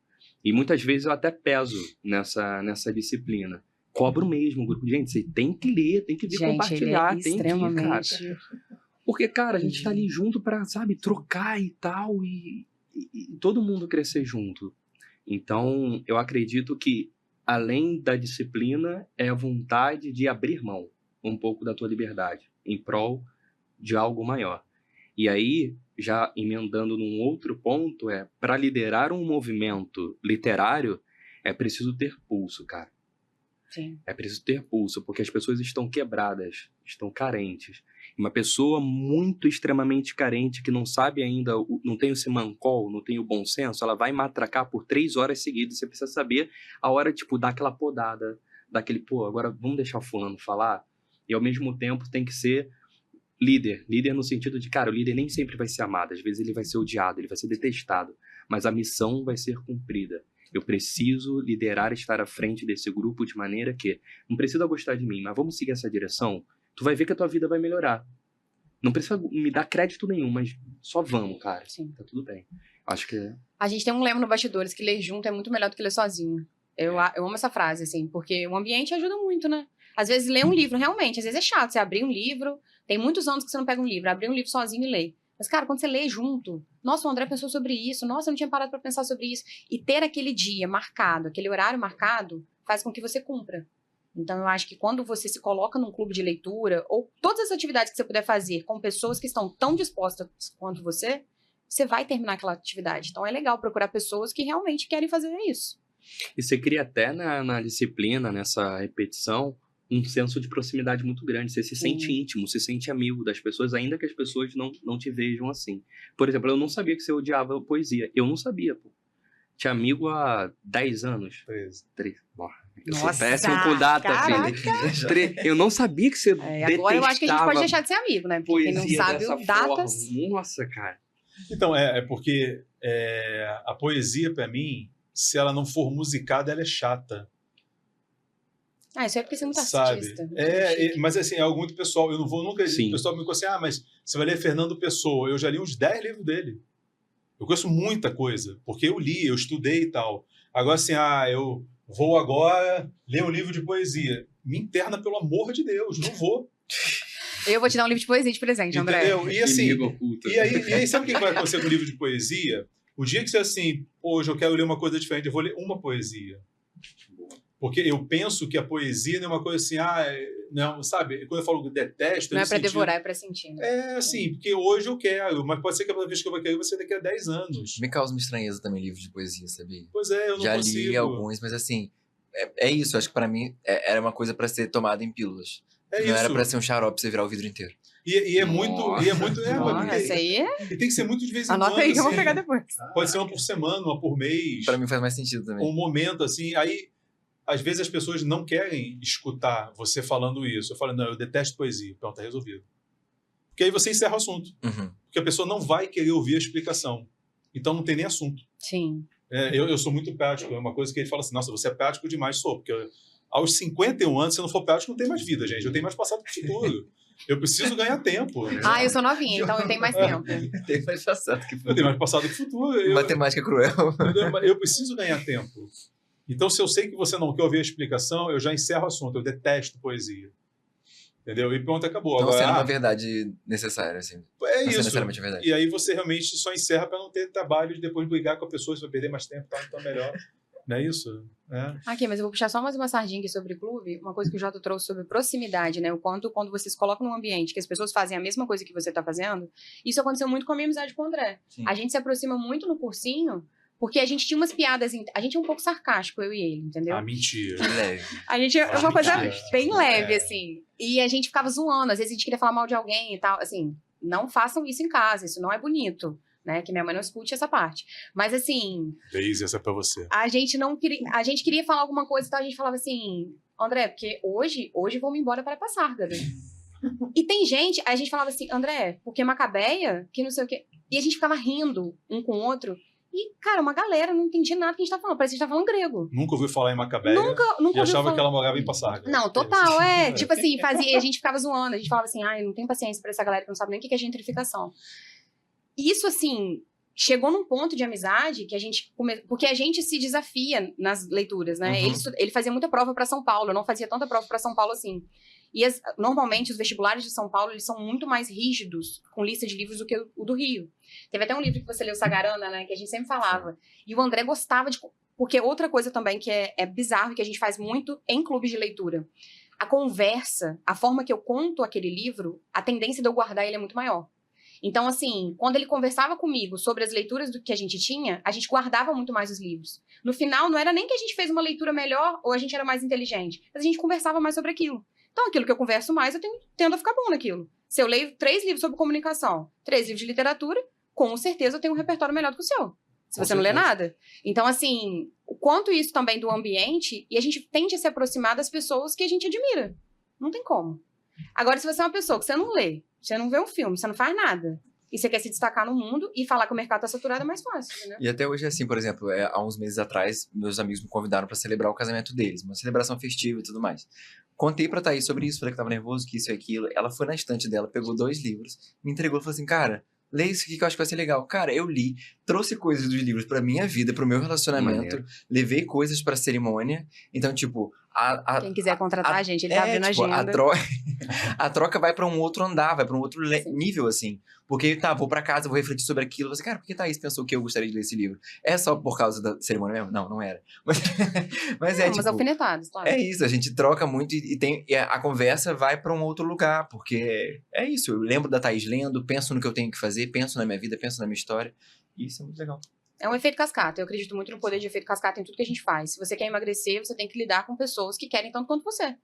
E muitas vezes eu até peso nessa disciplina. Cobro mesmo o grupo. Gente, você tem que ler, tem que vir compartilhar, tem que ir, cara. Porque, cara, a gente tá ali junto pra, sabe, trocar e tal, e todo mundo crescer junto. Então, eu acredito que, além da disciplina, é a vontade de abrir mão um pouco da tua liberdade, em prol de algo maior. E aí, já emendando num outro ponto, para liderar um movimento literário, é preciso ter pulso, cara. Sim. É preciso ter pulso, porque as pessoas estão quebradas, estão carentes. Uma pessoa muito extremamente carente, que não sabe ainda, não tem o semancol, não tem o bom senso, ela vai matracar por 3 horas seguidas. Você precisa saber a hora, tipo, dar aquela podada, daquele, pô, agora vamos deixar o fulano falar. E ao mesmo tempo tem que ser líder. Líder no sentido de, cara, o líder nem sempre vai ser amado. Às vezes ele vai ser odiado, ele vai ser detestado. Mas a missão vai ser cumprida. Eu preciso liderar, estar à frente desse grupo de maneira que não precisa gostar de mim, mas vamos seguir essa direção. Tu vai ver que a tua vida vai melhorar. Não precisa me dar crédito nenhum, mas só vamos, cara. Sim. Tá tudo bem. Acho que... A gente tem um lema no Bastidores que ler junto é muito melhor do que ler sozinho. Eu amo essa frase, assim, porque o ambiente ajuda muito, né? Às vezes ler um livro, realmente, às vezes é chato. Você abrir um livro, tem muitos anos que você não pega um livro, abrir um livro sozinho e ler. Mas, cara, quando você lê junto, nossa, o André pensou sobre isso, nossa, eu não tinha parado pra pensar sobre isso. E ter aquele dia marcado, aquele horário marcado, faz com que você cumpra. Então, eu acho que quando você se coloca num clube de leitura, ou todas as atividades que você puder fazer com pessoas que estão tão dispostas quanto você vai terminar aquela atividade. Então, é legal procurar pessoas que realmente querem fazer isso. E você cria até na disciplina, nessa repetição, um senso de proximidade muito grande. Você se sente íntimo, se sente amigo das pessoas, ainda que as pessoas não te vejam assim. Por exemplo, eu não sabia que você odiava poesia. Eu não sabia, pô. Tinha amigo há 10 anos. 13. Eu sou péssimo com data, filho. Eu não sabia que você detestava. Agora eu acho que a gente pode deixar de ser amigo, né? Porque quem não sabe datas... Nossa, cara. Então, porque a poesia, pra mim, se ela não for musicada, ela é chata. Isso é porque você é muito sabe? artista. Mas assim, é algo muito pessoal. Eu não vou nunca... Sim. O pessoal me conhece assim, mas você vai ler Fernando Pessoa. Eu já li uns 10 livros dele. Eu conheço muita coisa, porque eu li, eu estudei e tal. Agora assim, eu vou agora ler um livro de poesia. Me interna, pelo amor de Deus, não vou. Eu vou te dar um livro de poesia de presente, André. Entendeu? E assim, e aí sabe o que vai acontecer com o livro de poesia? O dia que você assim, hoje eu quero ler uma coisa diferente, eu vou ler uma poesia. Porque eu penso que a poesia não é uma coisa assim, não, sabe? Quando eu falo que detesto... Não é nesse pra sentido, devorar, é pra sentir. Né? É assim, porque hoje eu quero, mas pode ser que a próxima vez que eu vou querer vai ser daqui a 10 anos. Me causa uma estranheza também livro de poesia, sabia? Pois é, eu não Já consigo. li alguns, mas assim, é isso. Acho que pra mim era uma coisa pra ser tomada em pílulas. É Não era isso. pra ser um xarope pra você virar o vidro inteiro. E é muito... E é muito Nossa, essa aí é... e tem que ser muito de vez em Anota quando. aí que eu vou assim. pegar depois. Pode ser uma por semana, uma por mês. Pra mim faz mais sentido também. Um momento, assim. Aí, às vezes, as pessoas não querem escutar você falando isso. Eu falo, não, eu detesto poesia. Pronto, tá resolvido. Porque aí você encerra o assunto. Uhum. Porque a pessoa não vai querer ouvir a explicação. Então, não tem nem assunto. Sim. Eu sou muito prático. É uma coisa que ele fala assim, nossa, você é prático demais. Sou, porque aos 51 anos, se eu não for prático, não tem mais vida, gente. Eu tenho mais passado que futuro. Eu preciso ganhar tempo. Ah, eu sou novinha, então eu tenho mais tempo. Tem mais passado que Eu futuro. tenho mais passado que futuro. Matemática cruel. Eu preciso ganhar tempo. Então, se eu sei que você não quer ouvir a explicação, eu já encerro o assunto. Eu detesto poesia. Entendeu? E pronto, acabou. Não Agora, sendo uma verdade necessária, assim. é Não sendo isso. necessariamente verdade. E aí você realmente só encerra para não ter trabalho de depois brigar com a pessoa, se vai perder mais tempo, tá? Então é melhor. Não é isso? É. Aqui, mas eu vou puxar só mais uma sardinha aqui sobre clube. Uma coisa que o Jota trouxe sobre proximidade, né? O quanto quando vocês colocam num ambiente que as pessoas fazem a mesma coisa que você tá fazendo. Isso aconteceu muito com a minha amizade com o André. Sim. A gente se aproxima muito no cursinho porque a gente tinha umas piadas... A gente é um pouco sarcástico, eu e ele, entendeu? Ah, mentira. Que leve. A gente é uma coisa mentira. bem leve, É. assim. E a gente ficava zoando. Às vezes a gente queria falar mal de alguém e tal. Assim, não façam isso em casa. Isso não é bonito. Né? Que minha mãe não escute essa parte. Mas, assim... Deise, essa é pra você. A gente não queria... A gente queria falar alguma coisa e tal. A gente falava assim... André, porque hoje vamos embora para Passárgada. E tem gente... A gente falava assim... André, porque Macabeia, que não sei o quê... E a gente ficava rindo um com o outro... E, cara, uma galera não entendia nada que a gente tá falando. Parece que a gente tá falando grego. Nunca ouviu falar em Macabeia Nunca e ouviu achava falar. que ela morava em Passarga. Não, total, Tipo assim, a gente ficava zoando. A gente falava assim, ai, não tem paciência pra essa galera que não sabe nem o que é gentrificação. Isso, assim, chegou num ponto de amizade que a gente... Porque a gente se desafia nas leituras, né? Uhum. Ele fazia muita prova pra São Paulo. Eu não fazia tanta prova pra São Paulo assim. E normalmente os vestibulares de São Paulo eles são muito mais rígidos com lista de livros do que o do Rio. Teve até um livro que você leu, Sagarana, né, que a gente sempre falava. E o André gostava de... Porque outra coisa também que é bizarro e que a gente faz muito em clubes de leitura. A conversa, a forma que eu conto aquele livro, a tendência de eu guardar ele é muito maior. Então, assim, quando ele conversava comigo sobre as leituras do que a gente tinha, a gente guardava muito mais os livros. No final, não era nem que a gente fez uma leitura melhor ou a gente era mais inteligente, mas a gente conversava mais sobre aquilo. Então, aquilo que eu converso mais, eu tendo a ficar bom naquilo. Se eu leio 3 livros sobre comunicação, 3 livros de literatura, com certeza eu tenho um repertório melhor do que o seu. Se você não lê nada. Então, assim, o quanto isso também do ambiente, e a gente tende a se aproximar das pessoas que a gente admira. Não tem como. Agora, se você é uma pessoa que você não lê, você não vê um filme, você não faz nada, e você quer se destacar no mundo e falar que o mercado tá saturado é mais fácil, né? E até hoje, assim, por exemplo, há uns meses atrás, meus amigos me convidaram pra celebrar o casamento deles, uma celebração festiva e tudo mais. Contei pra Thaís sobre isso, falei que tava nervoso, que isso e aquilo. Ela foi na estante dela, pegou 2 livros, me entregou e falou assim, cara, lê isso aqui que eu acho que vai ser legal. Cara, eu li, trouxe coisas dos livros pra minha vida, pro meu relacionamento, Maneiro. levei coisas pra cerimônia. Então, tipo, Quem quiser contratar a gente, ele tá abrindo a tipo, agenda. a troca vai pra um outro andar, vai pra um outro Sim. nível, assim. Porque, vou pra casa, vou refletir sobre aquilo. Você, cara, por que Thaís pensou que eu gostaria de ler esse livro? É só por causa da cerimônia mesmo? Não, não era. Mas Não, tipo... mas alfinetados, claro. É isso, a gente troca muito e a conversa vai pra um outro lugar, porque é isso, eu lembro da Thaís lendo, penso no que eu tenho que fazer, penso na minha vida, penso na minha história, e isso é muito legal. É um efeito cascata. Eu acredito muito no poder de efeito cascata em tudo que a gente faz. Se você quer emagrecer, você tem que lidar com pessoas que querem tanto quanto você.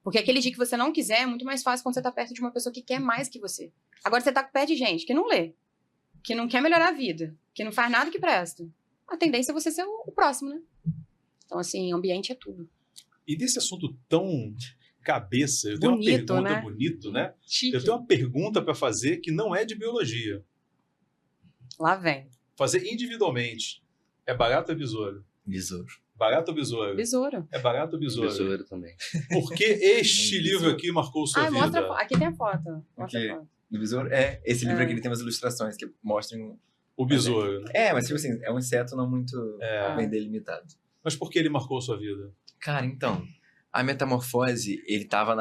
Porque aquele dia que você não quiser é muito mais fácil quando você tá perto de uma pessoa que quer mais que você. Agora você tá perto de gente que não lê, que não quer melhorar a vida, que não faz nada que presta. A tendência é você ser o próximo, né? Então, assim, ambiente é tudo. E desse assunto tão cabeça, eu tenho Bonito, uma pergunta né? bonito, né? Chique. Eu tenho uma pergunta para fazer que não é de biologia. Lá vem. Fazer individualmente. É barato ou é besouro? Besouro. Barato ou besouro? Besouro. É barato ou besouro? Besouro também. Por que este livro aqui marcou sua Ah, vida? mostra a foto. Aqui tem a foto. Mostra Ok. a foto. Do besouro? Esse livro aqui ele tem umas ilustrações que mostram... O besouro. mas tipo assim, é um inseto não muito bem delimitado. Mas por que ele marcou sua vida? Cara, então, a Metamorfose, ele tava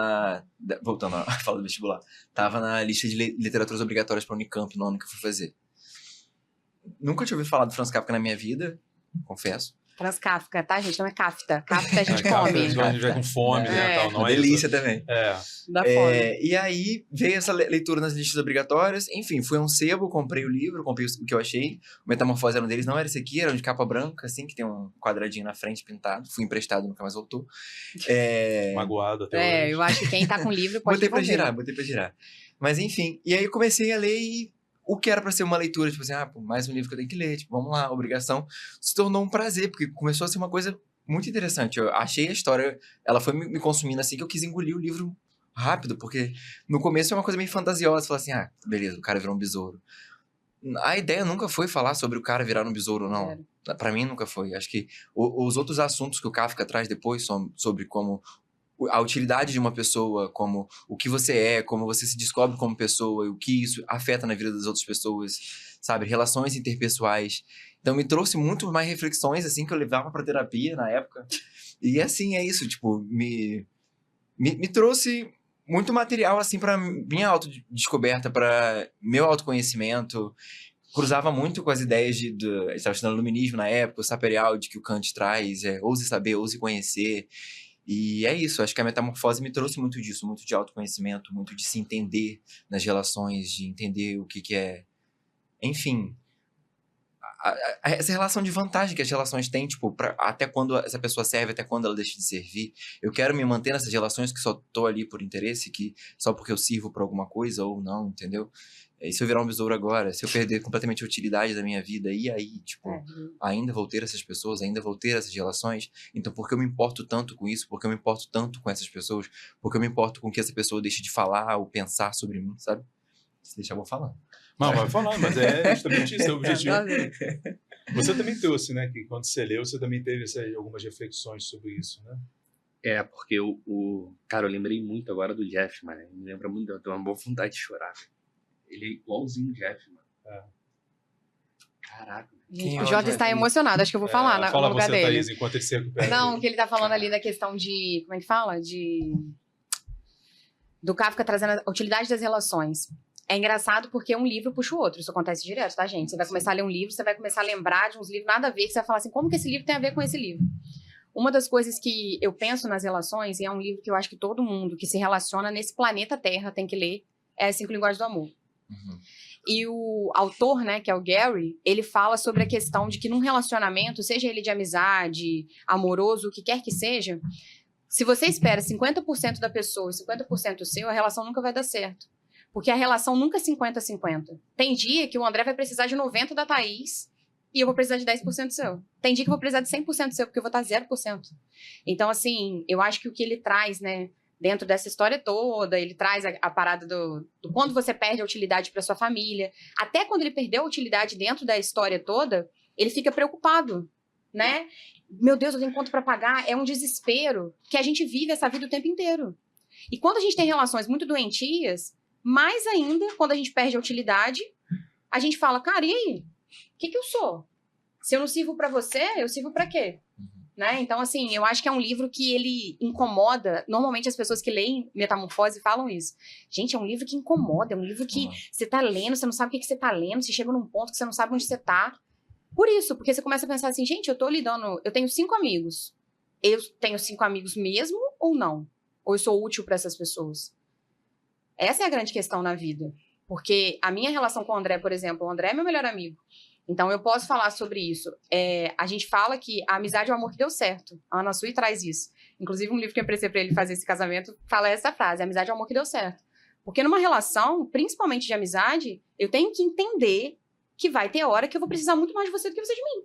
voltando à fala do vestibular, tava na lista de literaturas obrigatórias pra Unicamp no ano que eu fui fazer. Nunca tinha ouvido falar do Franz Kafka na minha vida, confesso. Franz Kafka, tá, gente? Não é Kafta. Kafta a gente Kafka, come. a gente vai com fome, né? É. Tal, não Uma é isso? delícia também. Dá fome. E aí veio essa leitura nas listas obrigatórias. Enfim, fui a um sebo, comprei o livro, comprei o que eu achei. O Metamorfose era um deles, não era esse aqui, era um de capa branca, assim, que tem um quadradinho na frente pintado. Fui emprestado, nunca mais voltou. Magoado até hoje. Eu acho que quem tá com livro pode Botei pra devolver. girar. Mas enfim, e aí eu comecei a ler e o que era pra ser uma leitura, tipo assim, pô, mais um livro que eu tenho que ler, tipo, vamos lá, obrigação, se tornou um prazer, porque começou a ser uma coisa muito interessante. Eu achei a história, ela foi me consumindo assim, que eu quis engolir o livro rápido, porque no começo é uma coisa meio fantasiosa, falar assim, beleza, o cara virou um besouro. A ideia nunca foi falar sobre o cara virar um besouro, não. Pra mim nunca foi. Acho que os outros assuntos que o Kafka traz depois são sobre como a utilidade de uma pessoa, como o que você é, como você se descobre como pessoa, e o que isso afeta na vida das outras pessoas, sabe? Relações interpessoais. Então me trouxe muito mais reflexões, assim, que eu levava pra terapia na época. E assim, é isso, tipo, me trouxe muito material, assim, pra minha autodescoberta, pra meu autoconhecimento. Cruzava muito com as ideias a gente estava estudando iluminismo na época, o saperial de que o Kant traz, ouse saber, ouse conhecer. E é isso, acho que a metamorfose me trouxe muito disso, muito de autoconhecimento, muito de se entender nas relações, de entender o que é... Enfim, essa relação de vantagem que as relações têm, tipo, até quando essa pessoa serve, até quando ela deixa de servir. Eu quero me manter nessas relações que só tô ali por interesse, que só porque eu sirvo pra alguma coisa ou não, entendeu? E se eu virar um besouro agora, se eu perder completamente a utilidade da minha vida, e aí, tipo, ainda vou ter essas pessoas, ainda vou ter essas relações? Então, por que eu me importo tanto com isso? Por que eu me importo tanto com essas pessoas? Por que eu me importo com que essa pessoa deixe de falar ou pensar sobre mim, sabe? Se deixar, eu vou falando. Não, vai falar, mas é justamente isso, é o objetivo. Você também trouxe, né? Que quando você leu, você também teve algumas reflexões sobre isso, né? Porque cara, eu lembrei muito agora do Jeff, mano. Me lembra muito, eu tenho uma boa vontade de chorar. Ele é igualzinho o Jeff, mano. Caraca. O Jota está emocionado, acho que eu vou falar no lugar dele. Thaís, enquanto ele se recupera. Não, que ele tá falando ali da questão de... Como é que fala? Do Kafka trazendo a utilidade das relações. É engraçado porque um livro puxa o outro. Isso acontece direto, tá, gente? Você vai começar a ler um livro, você vai começar a lembrar de uns livros nada a ver, que você vai falar assim, como que esse livro tem a ver com esse livro? Uma das coisas que eu penso nas relações, e é um livro que eu acho que todo mundo que se relaciona nesse planeta Terra tem que ler, é As 5 Linguagens do Amor. E o autor, né, que é o Gary, ele fala sobre a questão de que num relacionamento, seja ele de amizade, amoroso, o que quer que seja, se você espera 50% da pessoa e 50% seu, a relação nunca vai dar certo. Porque a relação nunca é 50-50. Tem dia que o André vai precisar de 90% da Thaís e eu vou precisar de 10% seu. Tem dia que eu vou precisar de 100% seu, porque eu vou estar 0%. Então, assim, eu acho que o que ele traz, né, dentro dessa história toda, ele traz a parada do quando você perde a utilidade para sua família. Até quando ele perdeu a utilidade dentro da história toda, ele fica preocupado, né? Meu Deus, eu tenho conta para pagar. É um desespero que a gente vive essa vida o tempo inteiro. E quando a gente tem relações muito doentias, mais ainda, quando a gente perde a utilidade, a gente fala, cara, e aí? O que eu sou? Se eu não sirvo para você, eu sirvo para quê? Né? Então, assim, eu acho que é um livro que ele incomoda. Normalmente as pessoas que leem Metamorfose falam isso. Gente, é um livro que incomoda, é um livro que você tá lendo, você não sabe o que você tá lendo, você chega num ponto que você não sabe onde você tá. Por isso, porque você começa a pensar assim, gente, eu tenho 5 amigos. Eu tenho 5 amigos mesmo ou não? Ou eu sou útil para essas pessoas? Essa é a grande questão na vida. Porque a minha relação com o André, por exemplo, o André é meu melhor amigo. Então, eu posso falar sobre isso. A gente fala que a amizade é o amor que deu certo. A Ana Sui traz isso. Inclusive, um livro que eu emprestei para ele fazer esse casamento fala essa frase, a amizade é o amor que deu certo. Porque numa relação, principalmente de amizade, eu tenho que entender que vai ter hora que eu vou precisar muito mais de você do que você de mim.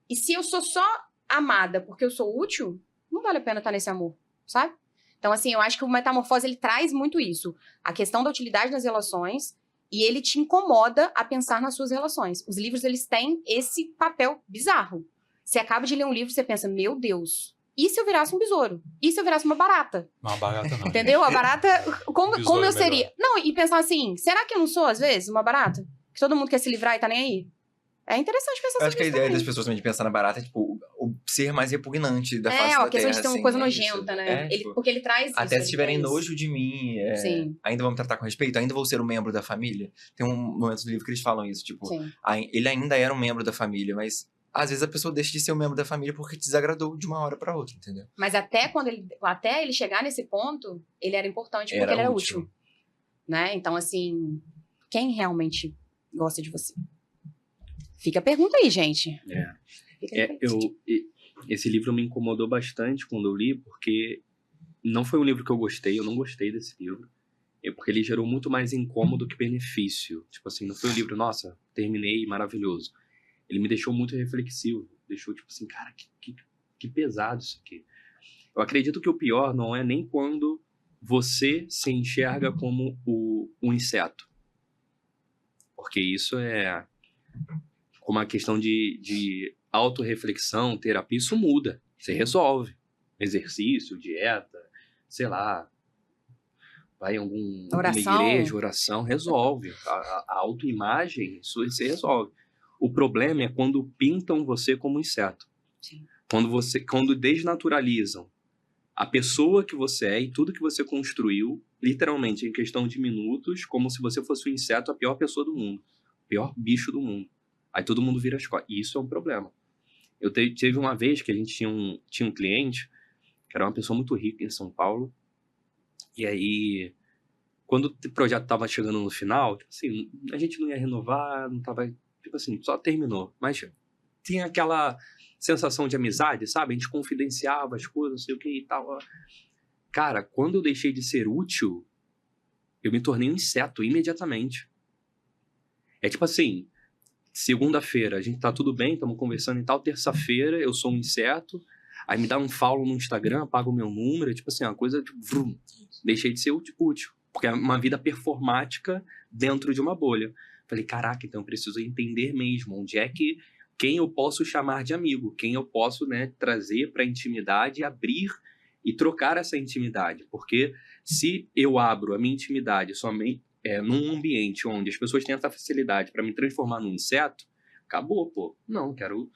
E se eu sou só amada porque eu sou útil, não vale a pena estar nesse amor, sabe? Então, assim, eu acho que o Metamorfose, ele traz muito isso. A questão da utilidade das relações. E ele te incomoda a pensar nas suas relações. Os livros, eles têm esse papel bizarro. Você acaba de ler um livro e você pensa, meu Deus, e se eu virasse um besouro? E se eu virasse uma barata? Não, uma barata não. Entendeu? A barata, como eu seria? Melhor. Não, e pensar assim, será que eu não sou, às vezes, uma barata? Que todo mundo quer se livrar e tá nem aí? É interessante pensar sobre isso. Eu acho que a ideia também. das pessoas também de pensar na barata é, tipo, o ser mais repugnante da face da terra. A questão de ter uma assim, coisa é nojenta, isso. né? Tipo, Porque ele traz isso. até se ele tiverem traz- nojo de mim, Sim, ainda vão me tratar com respeito, ainda vou ser um membro da família. Tem um momento do livro que eles falam isso, tipo, sim. ele ainda era um membro da família, mas às vezes a pessoa deixa de ser um membro da família porque te desagradou de uma hora para outra, entendeu? Mas até ele chegar nesse ponto, ele era importante porque ele era útil. Né? Então, assim, quem realmente gosta de você? Fica a pergunta aí, gente. Esse livro me incomodou bastante quando eu li, porque não foi um livro que eu gostei, eu não gostei desse livro. Porque ele gerou muito mais incômodo que benefício. Tipo assim, não foi um livro, nossa, terminei, maravilhoso. Ele me deixou muito reflexivo. Deixou, tipo assim, cara, que pesado isso aqui. Eu acredito que o pior não é nem quando você se enxerga como um inseto. Porque isso é uma questão de autorreflexão, terapia, isso muda. Você resolve. Exercício, dieta, sei lá, vai em alguma igreja, oração, resolve. A autoimagem, isso você resolve. O problema é quando pintam você como inseto. Sim. Quando desnaturalizam a pessoa que você é e tudo que você construiu, literalmente, em questão de minutos, como se você fosse um inseto, a pior pessoa do mundo. O pior bicho do mundo. Aí todo mundo vira as costas. E isso é um problema. Eu teve uma vez que a gente tinha um cliente, que era uma pessoa muito rica em São Paulo, e aí, quando o projeto estava chegando no final, tipo assim, a gente não ia renovar, não tava, tipo assim, só terminou. Mas tinha aquela sensação de amizade, sabe? A gente confidenciava as coisas, não sei o que e tal. Cara, quando eu deixei de ser útil, eu me tornei um inseto imediatamente. É tipo assim, segunda-feira a gente tá tudo bem, estamos conversando e tal, terça-feira eu sou um inseto, aí me dá um follow no Instagram, apaga o meu número, é tipo assim, uma coisa, tipo, vrum, deixei de ser útil. Porque é uma vida performática dentro de uma bolha. Falei, caraca, então eu preciso entender mesmo onde é que quem eu posso chamar de amigo, quem eu posso, né, trazer para a intimidade, abrir e trocar essa intimidade. Porque se eu abro a minha intimidade somente num ambiente onde as pessoas têm essa facilidade para me transformar num inseto, acabou, pô. Não, quero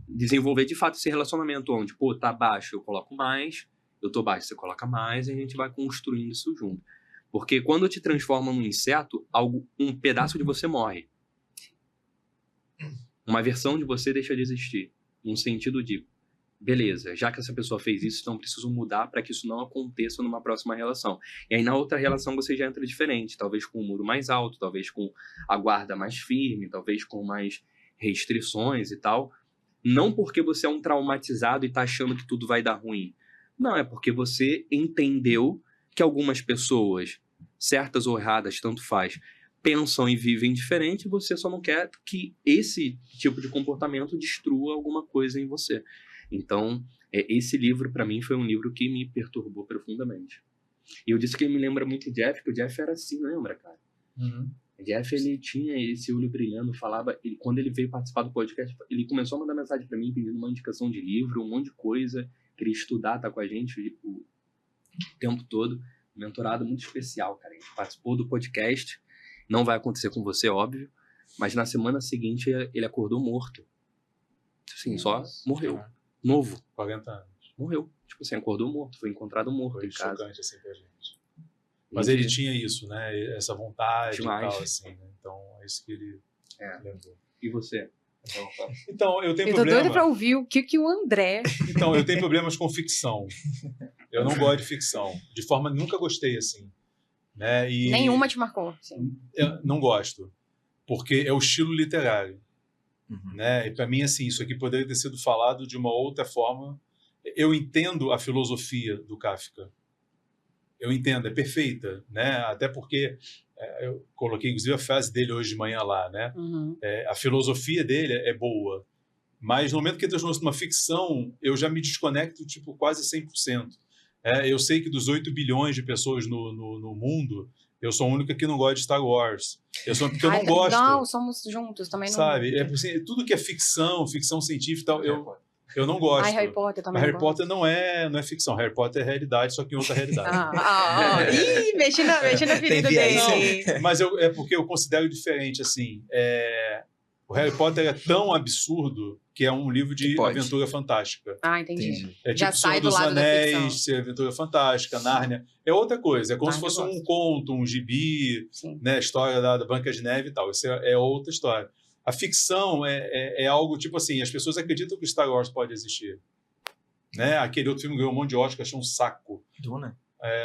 desenvolver de fato esse relacionamento onde, pô, tá baixo, eu coloco mais, eu tô baixo, você coloca mais, e a gente vai construindo isso junto. Porque quando te transforma num inseto, um pedaço de você morre. Uma versão de você deixa de existir. No sentido de, beleza, já que essa pessoa fez isso, então preciso mudar para que isso não aconteça numa próxima relação. E aí na outra relação você já entra diferente. Talvez com um muro mais alto, talvez com a guarda mais firme, talvez com mais restrições e tal. Não porque você é um traumatizado e tá achando que tudo vai dar ruim. Não, é porque você entendeu que algumas pessoas, certas ou erradas, tanto faz, pensam e vivem diferente, e você só não quer que esse tipo de comportamento destrua alguma coisa em você. Então, esse livro, para mim, foi um livro que me perturbou profundamente. E eu disse que ele me lembra muito o Jeff, que o Jeff era assim, lembra, cara? Uhum. O Jeff, ele tinha esse olho brilhando, falava... quando ele veio participar do podcast, ele começou a mandar mensagem para mim, pedindo uma indicação de livro, um monte de coisa, queria estudar, tá com a gente o tempo todo. Um mentorado muito especial, cara. Ele participou do podcast. Não vai acontecer com você, óbvio. Mas na semana seguinte, ele acordou morto. Assim, só morreu. Novo. 40 anos. Morreu. Tipo assim, acordou morto. Foi encontrado morto Foi em casa. chocante, assim, pra gente. Mas ele tinha isso, né? Essa vontade demais. E tal, assim, né? Então, é isso que ele lembrou. E você? Então, eu tenho Eu tô problema... doida pra ouvir o que o André... Então, eu tenho problemas com ficção. Eu não gosto de ficção. De forma... Nunca gostei, assim. Né? E Nenhuma te marcou. Sim. eu não gosto. Porque é o estilo literário. Uhum. Né? E para mim, assim, isso aqui poderia ter sido falado de uma outra forma. Eu entendo a filosofia do Kafka. Eu entendo, é perfeita, né? Até porque eu coloquei, inclusive, a frase dele hoje de manhã lá, né? Uhum. A filosofia dele é boa, mas no momento que ele transforma uma ficção, eu já me desconecto, tipo, quase 100%. Eu sei que dos 8 bilhões de pessoas no mundo, eu sou a única que não gosta de Star Wars. Porque eu não gosto. Não, somos juntos, também não. Sabe? Assim, tudo que é ficção científica e tal, eu não gosto. Harry Potter também. Mas Harry Potter não é ficção. Harry Potter é realidade, só que em outra realidade. Ih, mexi na ferida dele. Não, mas é porque eu considero diferente, assim. O Harry Potter é tão absurdo que é um livro de aventura fantástica. Entendi. É tipo Já sai Senhor do dos lado Anéis, da ficção. Aventura Fantástica, Nárnia. É outra coisa. É como se Nárnia fosse eu gosto. um conto, um gibi, Sim. né? A história da Branca de Neve e tal. Isso é outra história. A ficção é algo tipo assim, as pessoas acreditam que Star Wars pode existir. Né? Aquele outro filme ganhou um monte de Oscar, achei um saco. Duna?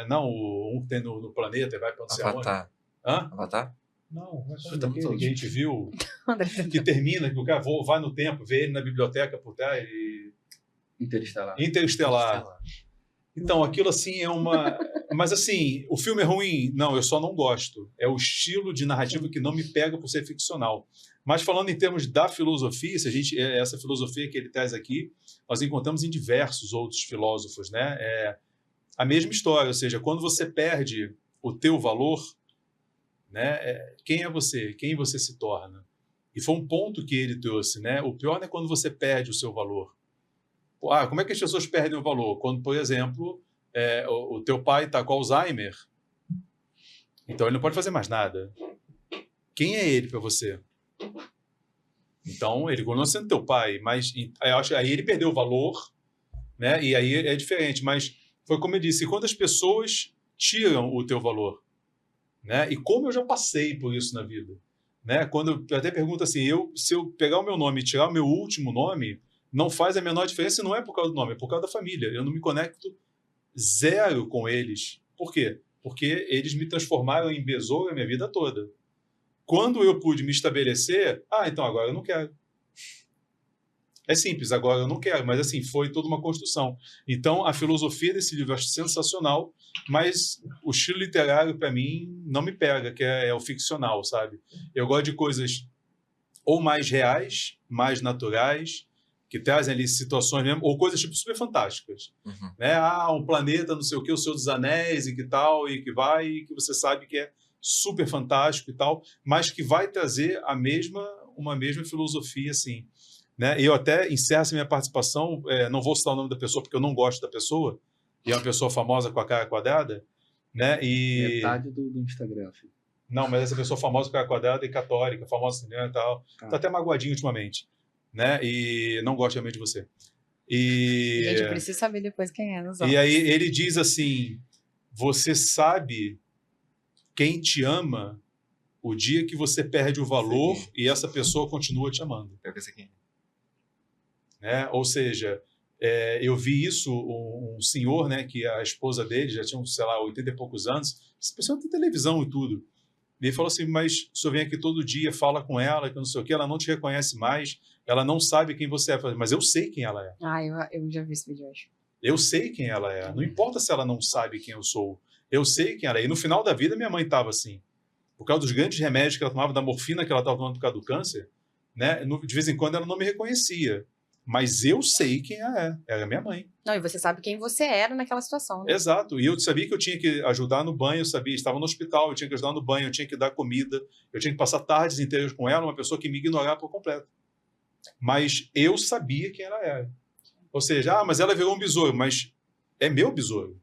Não, um que tem no planeta, vai pra não sei aonde. Avatar. Hã? Avatar? Não, é Chutamos aquele todos. que a gente viu, que termina, que o cara vai no tempo, vê ele na biblioteca por trás e... Interestelar. Interestelar. Então, aquilo assim é uma... Mas assim, o filme é ruim? Não, eu só não gosto. É o estilo de narrativa que não me pega por ser ficcional. Mas falando em termos da filosofia, se a gente, essa filosofia que ele traz aqui, nós encontramos em diversos outros filósofos, né? É a mesma história, ou seja, quando você perde o teu valor, né? Quem é você? Quem você se torna? E foi um ponto que ele trouxe, né? O pior não é quando você perde o seu valor. Como é que as pessoas perdem o valor? Quando, por exemplo, o teu pai está com Alzheimer, então ele não pode fazer mais nada. Quem é ele para você? Então, ele continua sendo teu pai, mas eu acho, aí ele perdeu o valor, né? E aí é diferente. Mas foi como eu disse, quando as pessoas tiram o teu valor, né? E como eu já passei por isso na vida, né? Quando eu até pergunto assim, se eu pegar o meu nome e tirar o meu último nome, não faz a menor diferença, não é por causa do nome, é por causa da família. Eu não me conecto zero com eles. Por quê? Porque eles me transformaram em besouro a minha vida toda. Quando eu pude me estabelecer, então agora eu não quero. É simples, agora eu não quero, mas assim, foi toda uma construção. Então, a filosofia desse livro eu acho sensacional, mas o estilo literário, para mim, não me pega, que é o ficcional, sabe? Eu gosto de coisas ou mais reais, mais naturais, que trazem ali situações mesmo, ou coisas tipo super fantásticas. Uhum. Né? Um planeta, não sei o quê, o Senhor dos Anéis e que tal, e que vai, e que você sabe que é super fantástico e tal, mas que vai trazer uma mesma filosofia, assim. Né? Eu até encerro essa minha participação, não vou citar o nome da pessoa, porque eu não gosto da pessoa, e é uma pessoa famosa com a cara quadrada, né? E... Metade do Instagram, filho. Não, mas essa pessoa famosa com a cara quadrada e católica, famosa e tal, tá até magoadinho ultimamente, né? E não gosto realmente de você. Gente, eu preciso saber depois quem é. E aí ele diz assim, você sabe quem te ama o dia que você perde o valor e essa pessoa continua te amando. Eu pensei aqui. Né? Ou seja, eu vi isso, um senhor, né, que a esposa dele já tinha, sei lá, 80 e poucos anos, essa pessoa tem televisão e tudo. E ele falou assim, mas o senhor vem aqui todo dia, fala com ela, que não sei o que, ela não te reconhece mais, ela não sabe quem você é. Mas eu sei quem ela é. Eu já vi esse vídeo, acho. Eu sei quem ela é. Não importa se ela não sabe quem eu sou. Eu sei quem ela é. E no final da vida, minha mãe estava assim. Por causa dos grandes remédios que ela tomava, da morfina que ela estava tomando por causa do câncer, né? De vez em quando ela não me reconhecia. Mas eu sei quem ela é. Ela é minha mãe. Não, e você sabe quem você era naquela situação, né? Exato. E eu sabia que eu tinha que ajudar no banho, eu sabia. Estava no hospital, eu tinha que ajudar no banho, eu tinha que dar comida, eu tinha que passar tardes inteiras com ela, uma pessoa que me ignorava por completo. Mas eu sabia quem ela era. Ou seja, mas ela virou um besouro, mas é meu besouro.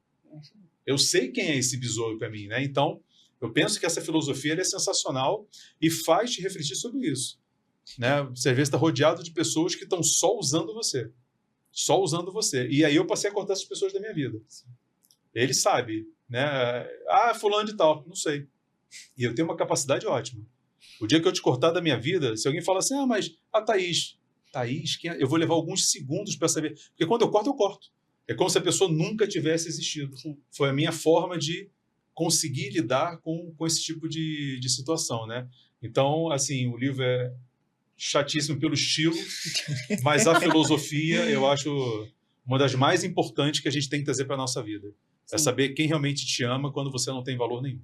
Eu sei quem é esse besouro para mim, né? Então, eu penso que essa filosofia é sensacional e faz te refletir sobre isso. Né? Você às vezes está rodeado de pessoas que estão só usando você. Só usando você. E aí eu passei a cortar essas pessoas da minha vida. Ele sabe, né? Fulano de tal, não sei. E eu tenho uma capacidade ótima. O dia que eu te cortar da minha vida, se alguém fala assim, mas a Thaís, eu vou levar alguns segundos para saber. Porque quando eu corto. É como se a pessoa nunca tivesse existido. Foi a minha forma de conseguir lidar com esse tipo de situação, né? Então, assim, o livro é chatíssimo pelo estilo, mas a filosofia eu acho uma das mais importantes que a gente tem que trazer para a nossa vida. Sim. É saber quem realmente te ama quando você não tem valor nenhum.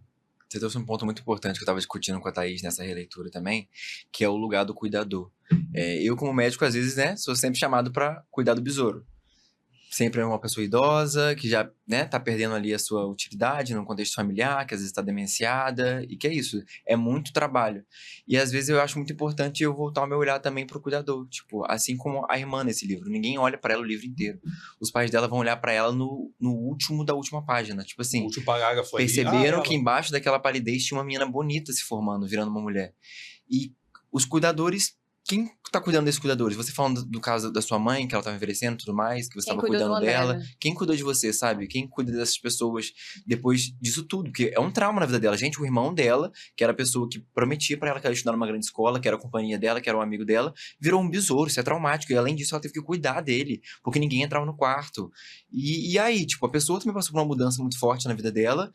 Você trouxe um ponto muito importante que eu estava discutindo com a Thaís nessa releitura também, que é o lugar do cuidador. Eu, como médico, às vezes, né, sou sempre chamado para cuidar do besouro. Sempre é uma pessoa idosa, que já, né, tá perdendo ali a sua utilidade no contexto familiar, que às vezes está demenciada, e que é isso, é muito trabalho. E às vezes eu acho muito importante eu voltar o meu olhar também pro cuidador, tipo, assim como a irmã nesse livro, ninguém olha para ela o livro inteiro. Os pais dela vão olhar para ela no último da última página, tipo assim, o último parágrafo perceberam que embaixo daquela palidez tinha uma menina bonita se formando, virando uma mulher. E os cuidadores quem tá cuidando desses cuidadores? Você falando do caso da sua mãe, que ela tava envelhecendo e tudo mais, que você Quem tava cuidou do cuidando André, dela. né? Quem cuidou de você, sabe? Quem cuida dessas pessoas depois disso tudo? Porque é um trauma na vida dela. Gente, o irmão dela, que era a pessoa que prometia pra ela que ela ia estudar numa grande escola, que era a companhia dela, que era um amigo dela, virou um besouro. Isso é traumático. E além disso, ela teve que cuidar dele, porque ninguém entrava no quarto. E aí, tipo, a pessoa também passou por uma mudança muito forte na vida dela.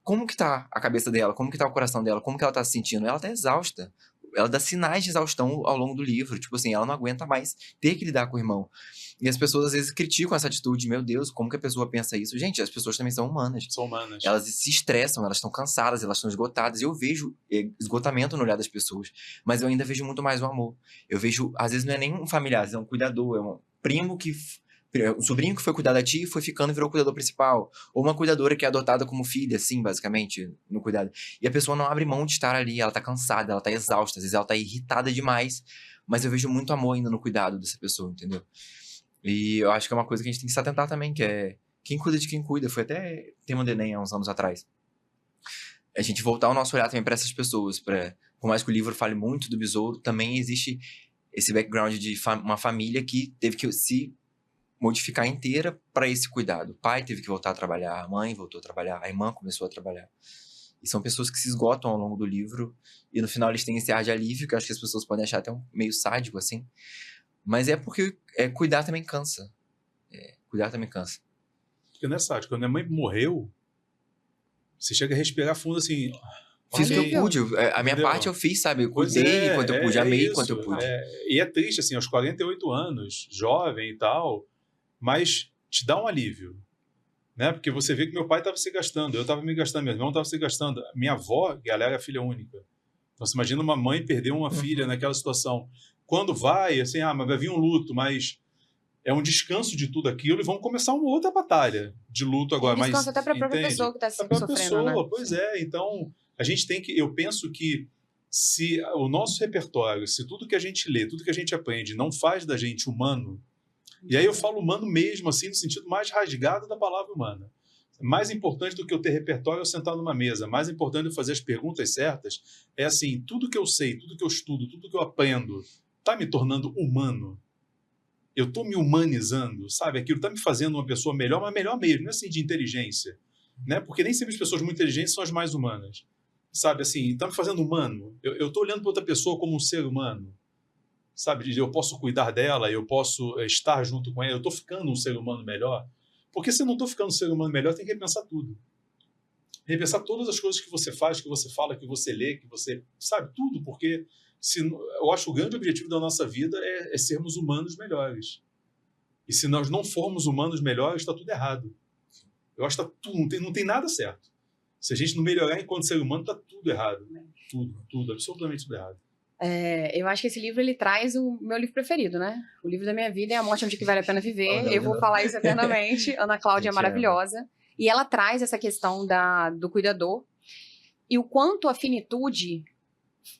Como que tá a cabeça dela? Como que tá o coração dela? Como que ela tá se sentindo? Ela tá exausta. Ela dá sinais de exaustão ao longo do livro. Tipo assim, ela não aguenta mais ter que lidar com o irmão. E as pessoas, às vezes, criticam essa atitude. Meu Deus, como que a pessoa pensa isso? Gente, as pessoas também são humanas. São humanas. Elas se estressam, elas estão cansadas, elas estão esgotadas. Eu vejo esgotamento no olhar das pessoas. Mas eu ainda vejo muito mais o amor. Eu vejo, às vezes, não é nem um familiar, é um cuidador, é um primo que... Um sobrinho que foi cuidar da tia e foi ficando e virou o cuidador principal. Ou uma cuidadora que é adotada como filha, assim, basicamente, no cuidado. E a pessoa não abre mão de estar ali, ela tá cansada, ela tá exausta, às vezes ela tá irritada demais. Mas eu vejo muito amor ainda no cuidado dessa pessoa, entendeu? E eu acho que é uma coisa que a gente tem que se atentar também, que é quem cuida de quem cuida. Foi até tema do Enem há uns anos atrás. A gente voltar o nosso olhar também para essas pessoas. Por mais que o livro fale muito do besouro, também existe esse background de uma família que teve que se modificar inteira para esse cuidado. O pai teve que voltar a trabalhar, a mãe voltou a trabalhar, a irmã começou a trabalhar. E são pessoas que se esgotam ao longo do livro, e no final eles têm esse ar de alívio, que eu acho que as pessoas podem achar até meio sádico, assim. Mas é porque cuidar também cansa. Cuidar também cansa. Porque não é sádico. Quando minha mãe morreu, você chega a respirar fundo assim... Fiz o que eu pude. A minha Entendeu? parte eu fiz, sabe? Eu Pois cuidei enquanto eu pude, amei isso. enquanto eu pude. E é triste, assim, aos 48 anos, jovem e tal, mas te dá um alívio, né? Porque você vê que meu pai estava se gastando, eu estava me gastando, meu irmão estava se gastando. Minha avó, ela era filha única. Então, você imagina uma mãe perder uma filha naquela situação. Quando vai, assim, mas vai vir um luto, mas é um descanso de tudo aquilo e vamos começar uma outra batalha de luto agora. Um descanso mas, até para a própria entende? pessoa que está A própria sofrendo, pessoa, né? pois é. Então, a gente tem que... Eu penso que se o nosso repertório, se tudo que a gente lê, tudo que a gente aprende não faz da gente humano, e aí eu falo humano mesmo, assim, no sentido mais rasgado da palavra humana. Mais importante do que eu ter repertório é eu sentar numa mesa. Mais importante do que eu fazer as perguntas certas é assim, tudo que eu sei, tudo que eu estudo, tudo que eu aprendo, está me tornando humano? Eu estou me humanizando, sabe? Aquilo está me fazendo uma pessoa melhor, mas melhor mesmo, não é assim de inteligência, né? Porque nem sempre as pessoas muito inteligentes são as mais humanas, sabe? Assim, está me fazendo humano. Eu estou olhando para outra pessoa como um ser humano, sabe? Eu posso cuidar dela, eu posso estar junto com ela, eu estou ficando um ser humano melhor. Porque se eu não estou ficando um ser humano melhor, tem que repensar tudo. Repensar todas as coisas que você faz, que você fala, que você lê, que você... Sabe? Tudo, porque eu acho que o grande objetivo da nossa vida é sermos humanos melhores. E se nós não formos humanos melhores, está tudo errado. Eu acho que tá tudo, não tem nada certo. Se a gente não melhorar enquanto ser humano, está tudo errado. Tudo, absolutamente tudo errado. Eu acho que esse livro, ele traz o meu livro preferido, né? O livro da minha vida é A Morte Onde Que Vale a Pena Viver. Eu vou falar isso eternamente. Ana Cláudia é maravilhosa. E ela traz essa questão do cuidador. E o quanto a finitude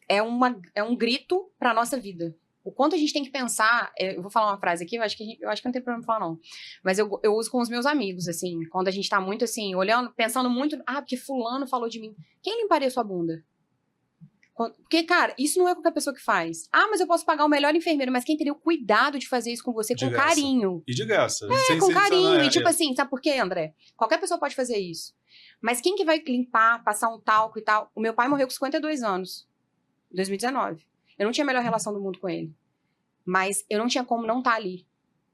é um grito para a nossa vida. O quanto a gente tem que pensar... Eu vou falar uma frase aqui, eu acho que não tem problema falar, não. Mas eu uso com os meus amigos, assim. Quando a gente tá muito, assim, olhando, pensando muito... porque fulano falou de mim. Quem limparia sua bunda? Porque, cara, isso não é qualquer pessoa que faz. Mas eu posso pagar o melhor enfermeiro, mas quem teria o cuidado de fazer isso com você com carinho? E de graça. Com carinho. E tipo assim, sabe por quê, André? Qualquer pessoa pode fazer isso. Mas quem que vai limpar, passar um talco e tal? O meu pai morreu com 52 anos. Em 2019. Eu não tinha a melhor relação do mundo com ele. Mas eu não tinha como não estar ali.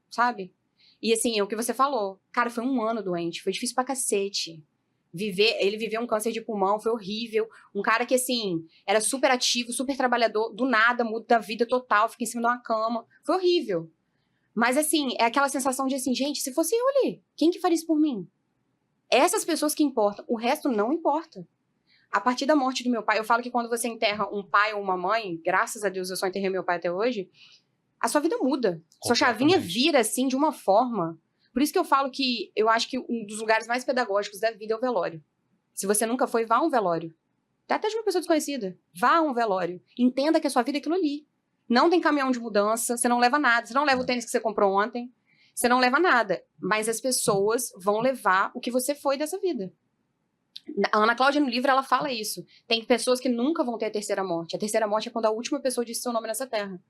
Sabe? E assim, é o que você falou. Cara, foi um ano doente. Foi difícil pra cacete. Ele viveu um câncer de pulmão, foi horrível. Um cara que, assim, era super ativo, super trabalhador, do nada, muda a vida total, fica em cima de uma cama. Foi horrível. Mas, assim, é aquela sensação de, assim, gente, se fosse eu ali, quem que faria isso por mim? Essas pessoas que importam, o resto não importa. A partir da morte do meu pai, eu falo que quando você enterra um pai ou uma mãe, graças a Deus eu só enterrei meu pai até hoje, a sua vida muda. Sua chavinha vira, assim, de uma forma... Por isso que eu falo que eu acho que um dos lugares mais pedagógicos da vida é o velório. Se você nunca foi, vá a um velório. Até de uma pessoa desconhecida. Vá a um velório. Entenda que a sua vida é aquilo ali. Não tem caminhão de mudança, você não leva nada. Você não leva o tênis que você comprou ontem. Você não leva nada. Mas as pessoas vão levar o que você foi dessa vida. A Ana Cláudia, no livro, ela fala isso. Tem pessoas que nunca vão ter a terceira morte. A terceira morte é quando a última pessoa disse seu nome nessa terra.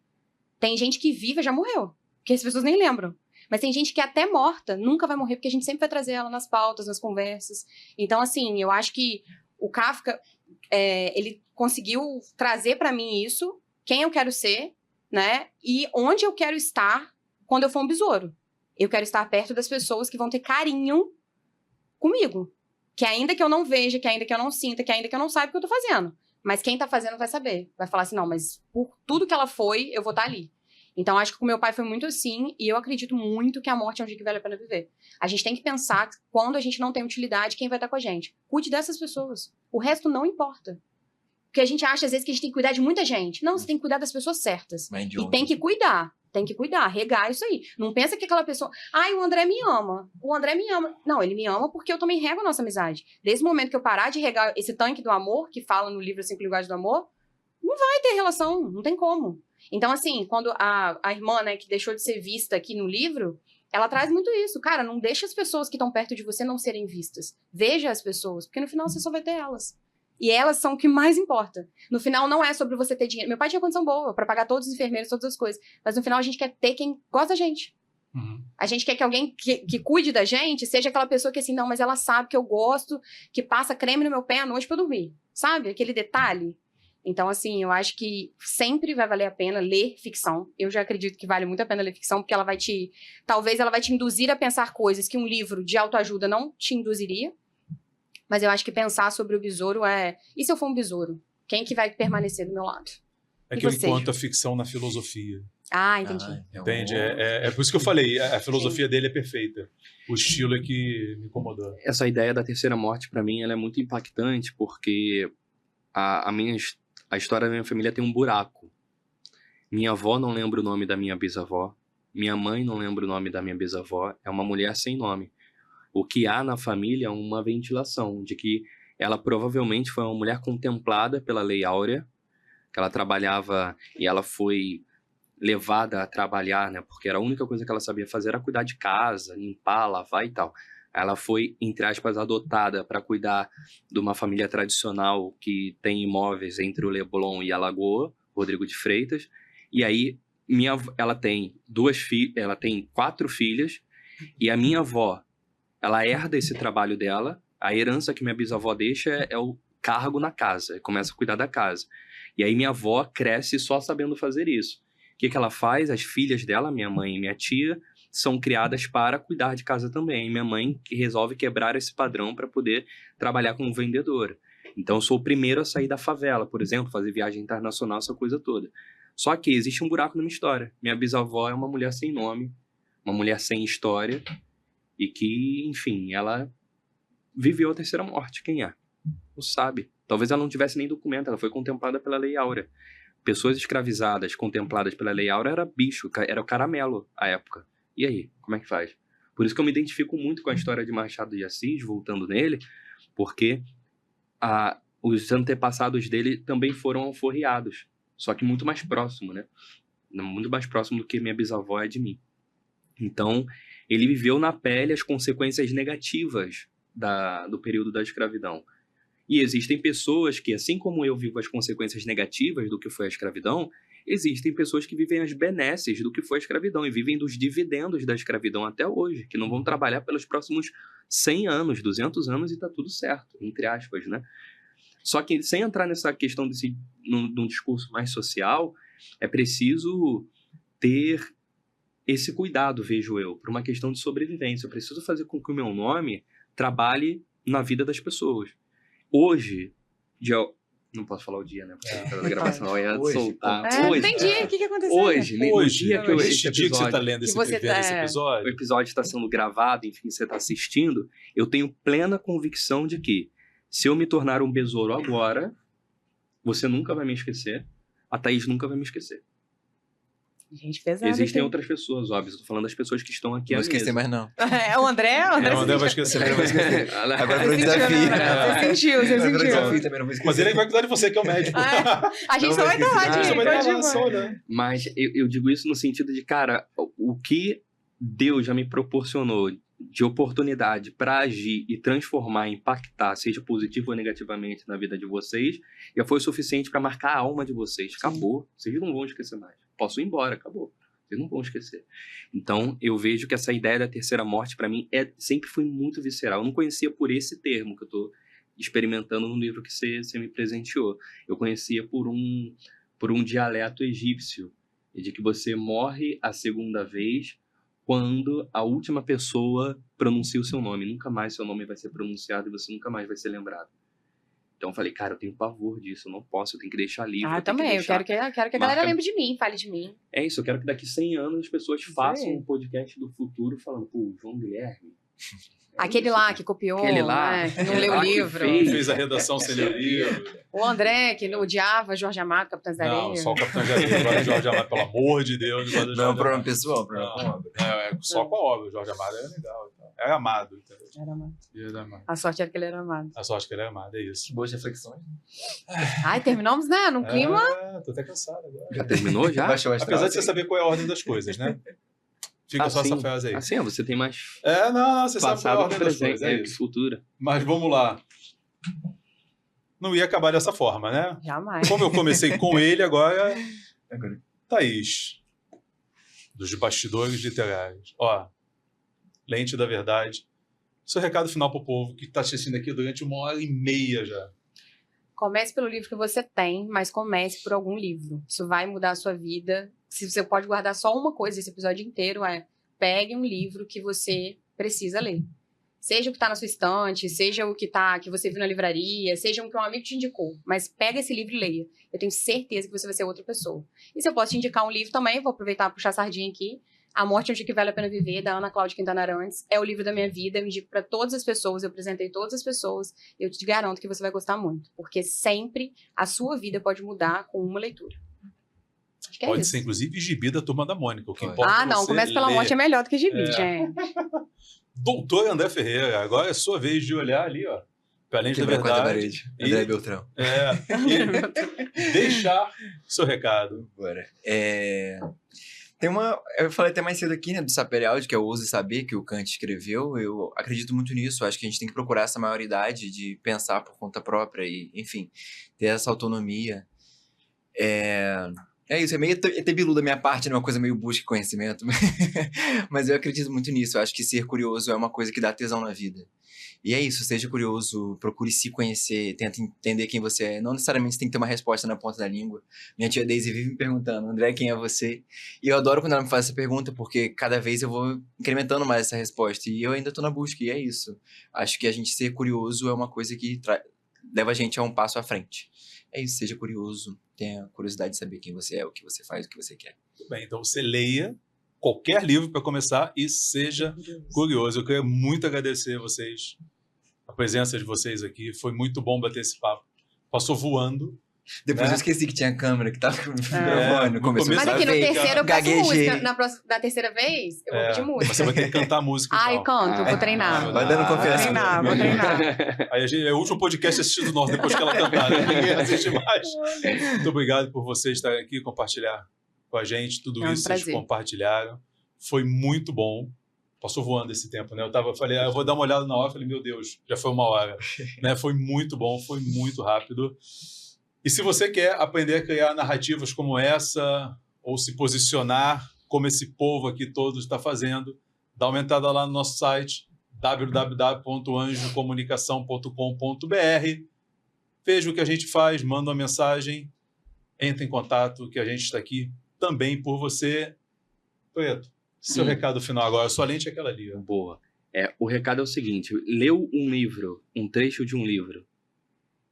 Tem gente que viva já morreu, porque as pessoas nem lembram. Mas tem gente que até morta nunca vai morrer, porque a gente sempre vai trazer ela nas pautas, nas conversas. Então, assim, eu acho que o Kafka, ele conseguiu trazer pra mim isso, quem eu quero ser, né? E onde eu quero estar quando eu for um besouro. Eu quero estar perto das pessoas que vão ter carinho comigo. Que ainda que eu não veja, que ainda que eu não sinta, que ainda que eu não saiba o que eu tô fazendo. Mas quem tá fazendo vai saber. Vai falar assim, não, mas por tudo que ela foi, eu vou estar ali. Então, acho que com meu pai foi muito assim, e eu acredito muito que a morte é um dia que vale a pena viver. A gente tem que pensar que quando a gente não tem utilidade, quem vai estar com a gente? Cuide dessas pessoas. O resto não importa. Porque a gente acha, às vezes, que a gente tem que cuidar de muita gente. Não, você tem que cuidar das pessoas certas. E tem que cuidar. Tem que cuidar, regar isso aí. Não pensa que aquela pessoa... Ai, o André me ama. O André me ama. Não, ele me ama porque eu também rego a nossa amizade. Desde o momento que eu parar de regar esse tanque do amor, que fala no livro 5 Linguagens do Amor, não vai ter relação, não tem como. Então, assim, quando a irmã, né, que deixou de ser vista aqui no livro, ela traz muito isso. Cara, não deixa as pessoas que estão perto de você não serem vistas. Veja as pessoas, porque no final você só vai ter elas. E elas são o que mais importa. No final, não é sobre você ter dinheiro. Meu pai tinha condição boa pra pagar todos os enfermeiros, todas as coisas. Mas no final, a gente quer ter quem gosta da gente. Uhum. A gente quer que alguém que cuide da gente seja aquela pessoa que assim, não, mas ela sabe que eu gosto, que passa creme no meu pé à noite pra eu dormir. Sabe? Aquele detalhe. Então, assim, eu acho que sempre vai valer a pena ler ficção. Eu já acredito que vale muito a pena ler ficção, porque ela vai te... Talvez ela vai te induzir a pensar coisas que um livro de autoajuda não te induziria. Mas eu acho que pensar sobre o besouro é... E se eu for um besouro? Quem que vai permanecer do meu lado? É E que ele você? conta a ficção na filosofia. Ah, entendi. Entende? É por isso que eu falei, a filosofia dele é perfeita. O estilo é que me incomodou. Essa ideia da terceira morte, pra mim, ela é muito impactante, porque a história da minha família tem um buraco. Minha avó não lembra o nome da minha bisavó. Minha mãe não lembra o nome da minha bisavó. É uma mulher sem nome. O que há na família é uma ventilação de que ela provavelmente foi uma mulher contemplada pela Lei Áurea, que ela trabalhava e ela foi levada a trabalhar, né? Porque era a única coisa que ela sabia fazer era cuidar de casa, limpar, lavar e tal. Ela foi, entre aspas, adotada para cuidar de uma família tradicional que tem imóveis entre o Leblon e a Lagoa, Rodrigo de Freitas. E aí, ela tem ela tem 4 filhas, e a minha avó, ela herda esse trabalho dela. A herança que minha bisavó deixa é o cargo na casa, começa a cuidar da casa. E aí minha avó cresce só sabendo fazer isso. O que ela faz? As filhas dela, minha mãe e minha tia, são criadas para cuidar de casa também. Minha mãe resolve quebrar esse padrão para poder trabalhar como vendedora. Então, eu sou o primeiro a sair da favela, por exemplo, fazer viagem internacional, essa coisa toda. Só que existe um buraco na minha história. Minha bisavó é uma mulher sem nome, uma mulher sem história, e que, enfim, ela viveu a terceira morte. Quem é? Não sabe. Talvez ela não tivesse nem documento, ela foi contemplada pela Lei Áurea. Pessoas escravizadas, contempladas pela Lei Áurea, era bicho, era o caramelo à época. E aí, como é que faz? Por isso que eu me identifico muito com a história de Machado de Assis, voltando nele, porque os antepassados dele também foram alforriados, só que muito mais próximo, né? Muito mais próximo do que minha bisavó é de mim. Então, ele viveu na pele as consequências negativas do período da escravidão. E existem pessoas que, assim como eu vivo as consequências negativas do que foi a escravidão, existem pessoas que vivem as benesses do que foi a escravidão e vivem dos dividendos da escravidão até hoje, que não vão trabalhar pelos próximos 100 anos, 200 anos e tá tudo certo, entre aspas, né? Só que, sem entrar nessa questão num discurso mais social, é preciso ter esse cuidado, vejo eu, por uma questão de sobrevivência. Eu preciso fazer com que o meu nome trabalhe na vida das pessoas. Hoje, não posso falar o dia, né? Porque da gravação eu ia soltar. Não entendi. O que aconteceu? Hoje, no dia que esse dia que você está lendo esse episódio, o episódio está sendo gravado, enfim, você está assistindo, eu tenho plena convicção de que, se eu me tornar um besouro agora, você nunca vai me esquecer, a Thaís nunca vai me esquecer. Gente pesada. Existem outras pessoas, óbvio. Estou falando das pessoas que estão aqui. Não esquecer mais, não. É o André? O André vai esquecer. Agora foi um desafio. Você sentiu. Desafio também não vou esquecer. Mas ele vai cuidar de você, que é o médico. A gente só vai estar lá, Mas eu digo isso no sentido de, cara, o que Deus já me proporcionou de oportunidade para agir e transformar, impactar, seja positivo ou negativamente na vida de vocês, já foi o suficiente para marcar a alma de vocês. Acabou. Vocês não vão esquecer mais. posso ir embora, acabou. Vocês não vão esquecer. Então, eu vejo que essa ideia da terceira morte, para mim, sempre foi muito visceral. Eu não conhecia por esse termo que eu tô experimentando no livro que você me presenteou. Eu conhecia por um dialeto egípcio, de que você morre a segunda vez quando a última pessoa pronuncia o seu nome. Nunca mais seu nome vai ser pronunciado e você nunca mais vai ser lembrado. Então eu falei, cara, eu tenho pavor disso, eu não posso, eu tenho que deixar livre. Eu também, eu quero que a galera lembre de mim, fale de mim. É isso, eu quero que daqui 100 anos as pessoas façam um podcast do futuro falando, pô, João Guilherme. Aquele lá que copiou, Aquele lá, que não leu o livro. Fez a redação sem ler o livro. O André, que odiava Jorge Amado, Capitães da Areia. Não, só o Capitão de Areia, agora o Jorge Amado, pelo amor de Deus. Não é um problema pessoal, problema com a obra. Só com a obra, o Jorge Amado é legal. Então. É amado, entendeu? Era amado. Era amado. A sorte era que ele era amado. A sorte que ele é amado, é isso. Boas reflexões. Ai, terminamos, né? Num clima... Tô até cansado agora. Já terminou, já? Baixou o astral, Apesar de você assim. saber qual é a ordem das coisas, né? Fica só essa frase aí. Assim, você tem mais Não, você sabe qual é a passado, ordem das presente, coisas, é isso. futura. Mas vamos lá. Não ia acabar dessa forma, né? Jamais. Como eu comecei com ele, agora... Thaís, dos bastidores literários. Ó, Lente da Verdade. Seu recado final pro povo que está assistindo aqui durante 1h30 já. Comece pelo livro que você tem, mas comece por algum livro. Isso vai mudar a sua vida. Se você pode guardar só uma coisa esse episódio inteiro, pegue um livro que você precisa ler. Seja o que está na sua estante, seja o que você viu na livraria, seja o que um amigo te indicou. Mas pega esse livro e leia. Eu tenho certeza que você vai ser outra pessoa. E se eu posso te indicar um livro também, vou aproveitar e puxar a sardinha aqui. A Morte é um Dia que Vale a Pena Viver, da Ana Cláudia Quintana Arantes. É o livro da minha vida, eu indico para todas as pessoas, eu apresentei todas as pessoas. Eu te garanto que você vai gostar muito. Porque sempre a sua vida pode mudar com uma leitura. Acho que é Pode isso. ser, inclusive, gibi da Turma da Mônica. O que importa Não, Comece pela Morte é melhor do que gibi, gente. Doutor André Ferreira, agora é sua vez de olhar ali, ó. Pra Lente da Verdade. André Beltrão. E deixar seu recado. Bora. Eu falei até mais cedo aqui, né, do Saber Áudio, que é o Ouse Saber, que o Kant escreveu. Eu acredito muito nisso. Acho que a gente tem que procurar essa maioridade de pensar por conta própria e, enfim, ter essa autonomia. É isso, é meio ET Bilu da minha parte, né? Uma coisa meio busca de conhecimento. Mas eu acredito muito nisso. Eu acho que ser curioso é uma coisa que dá tesão na vida. E é isso, seja curioso, procure se conhecer, tenta entender quem você é. Não necessariamente você tem que ter uma resposta na ponta da língua. Minha tia Daisy vive me perguntando, André, quem é você? E eu adoro quando ela me faz essa pergunta, porque cada vez eu vou incrementando mais essa resposta. E eu ainda tô na busca, e é isso. Acho que a gente ser curioso é uma coisa que leva a gente a um passo à frente. É isso, seja curioso, tenha curiosidade de saber quem você é, o que você faz, o que você quer. Tudo bem, então você leia qualquer livro para começar e seja curioso. Eu quero muito agradecer vocês, a presença de vocês aqui. Foi muito bom bater esse papo. Passou voando. Depois eu esqueci que tinha câmera, que tava gravando. No começo Mas aqui no terceiro eu peço gaguejei. música. Da terceira vez, eu vou pedir música. Você vai ter que cantar música. Eu canto, vou treinar. Vai dando confiança. Vou treinar. Aí é o último podcast assistido nosso, depois que ela cantar, né? Ninguém assiste mais. Muito obrigado por vocês estarem aqui e compartilhar com a gente tudo isso que vocês compartilharam. Foi muito bom. Passou voando esse tempo, né? Falei, eu vou dar uma olhada na hora. Falei, meu Deus, já foi 1 hora. Né? Foi muito bom, foi muito rápido. E se você quer aprender a criar narrativas como essa, ou se posicionar como esse povo aqui todo está fazendo, dá uma entrada lá no nosso site, www.anjocomunicação.com.br. Veja o que a gente faz, manda uma mensagem, entre em contato, que a gente está aqui também por você. Preto, seu recado final agora, sua lente é aquela ali. Ó. Boa. O recado é o seguinte, leu um livro, um trecho de um livro,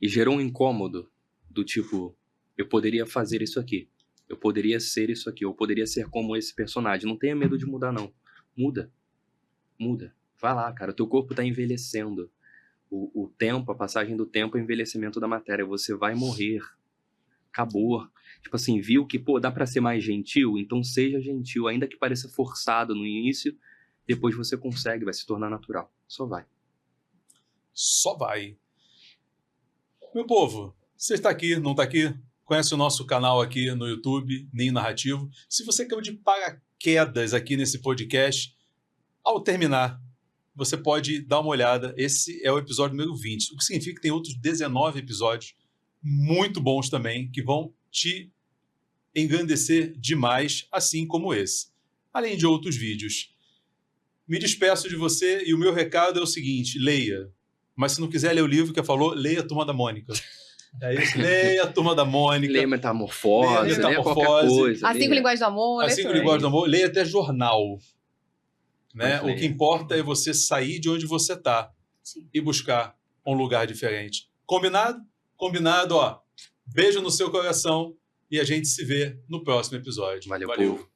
e gerou um incômodo, do tipo, eu poderia fazer isso aqui, eu poderia ser isso aqui, eu poderia ser como esse personagem. Não tenha medo de mudar, não. Muda. Vai lá, cara, o teu corpo tá envelhecendo. O tempo, a passagem do tempo é o envelhecimento da matéria. Você vai morrer. Acabou. Tipo assim, viu que, dá pra ser mais gentil? Então seja gentil, ainda que pareça forçado no início, depois você consegue, vai se tornar natural. Só vai. Meu povo, você está aqui, não está aqui? Conhece o nosso canal aqui no YouTube, Ninho Narrativo. Se você caiu de paraquedas aqui nesse podcast, ao terminar, você pode dar uma olhada. Esse é o episódio número 20, o que significa que tem outros 19 episódios muito bons também, que vão te engrandecer demais, assim como esse, além de outros vídeos. Me despeço de você e o meu recado é o seguinte: leia. Mas se não quiser ler o livro que falou, leia a Turma da Mônica. É isso, leia a Turma da Mônica. Leia Metamorfose, Leia leia qualquer coisa. As 5 linguagens do amor. As 5 linguagens do amor, leia até jornal. Né? Mas O que importa é você sair de onde você está e buscar um lugar diferente. Combinado? Combinado, ó. Beijo no seu coração e a gente se vê no próximo episódio. Valeu, Valeu. povo.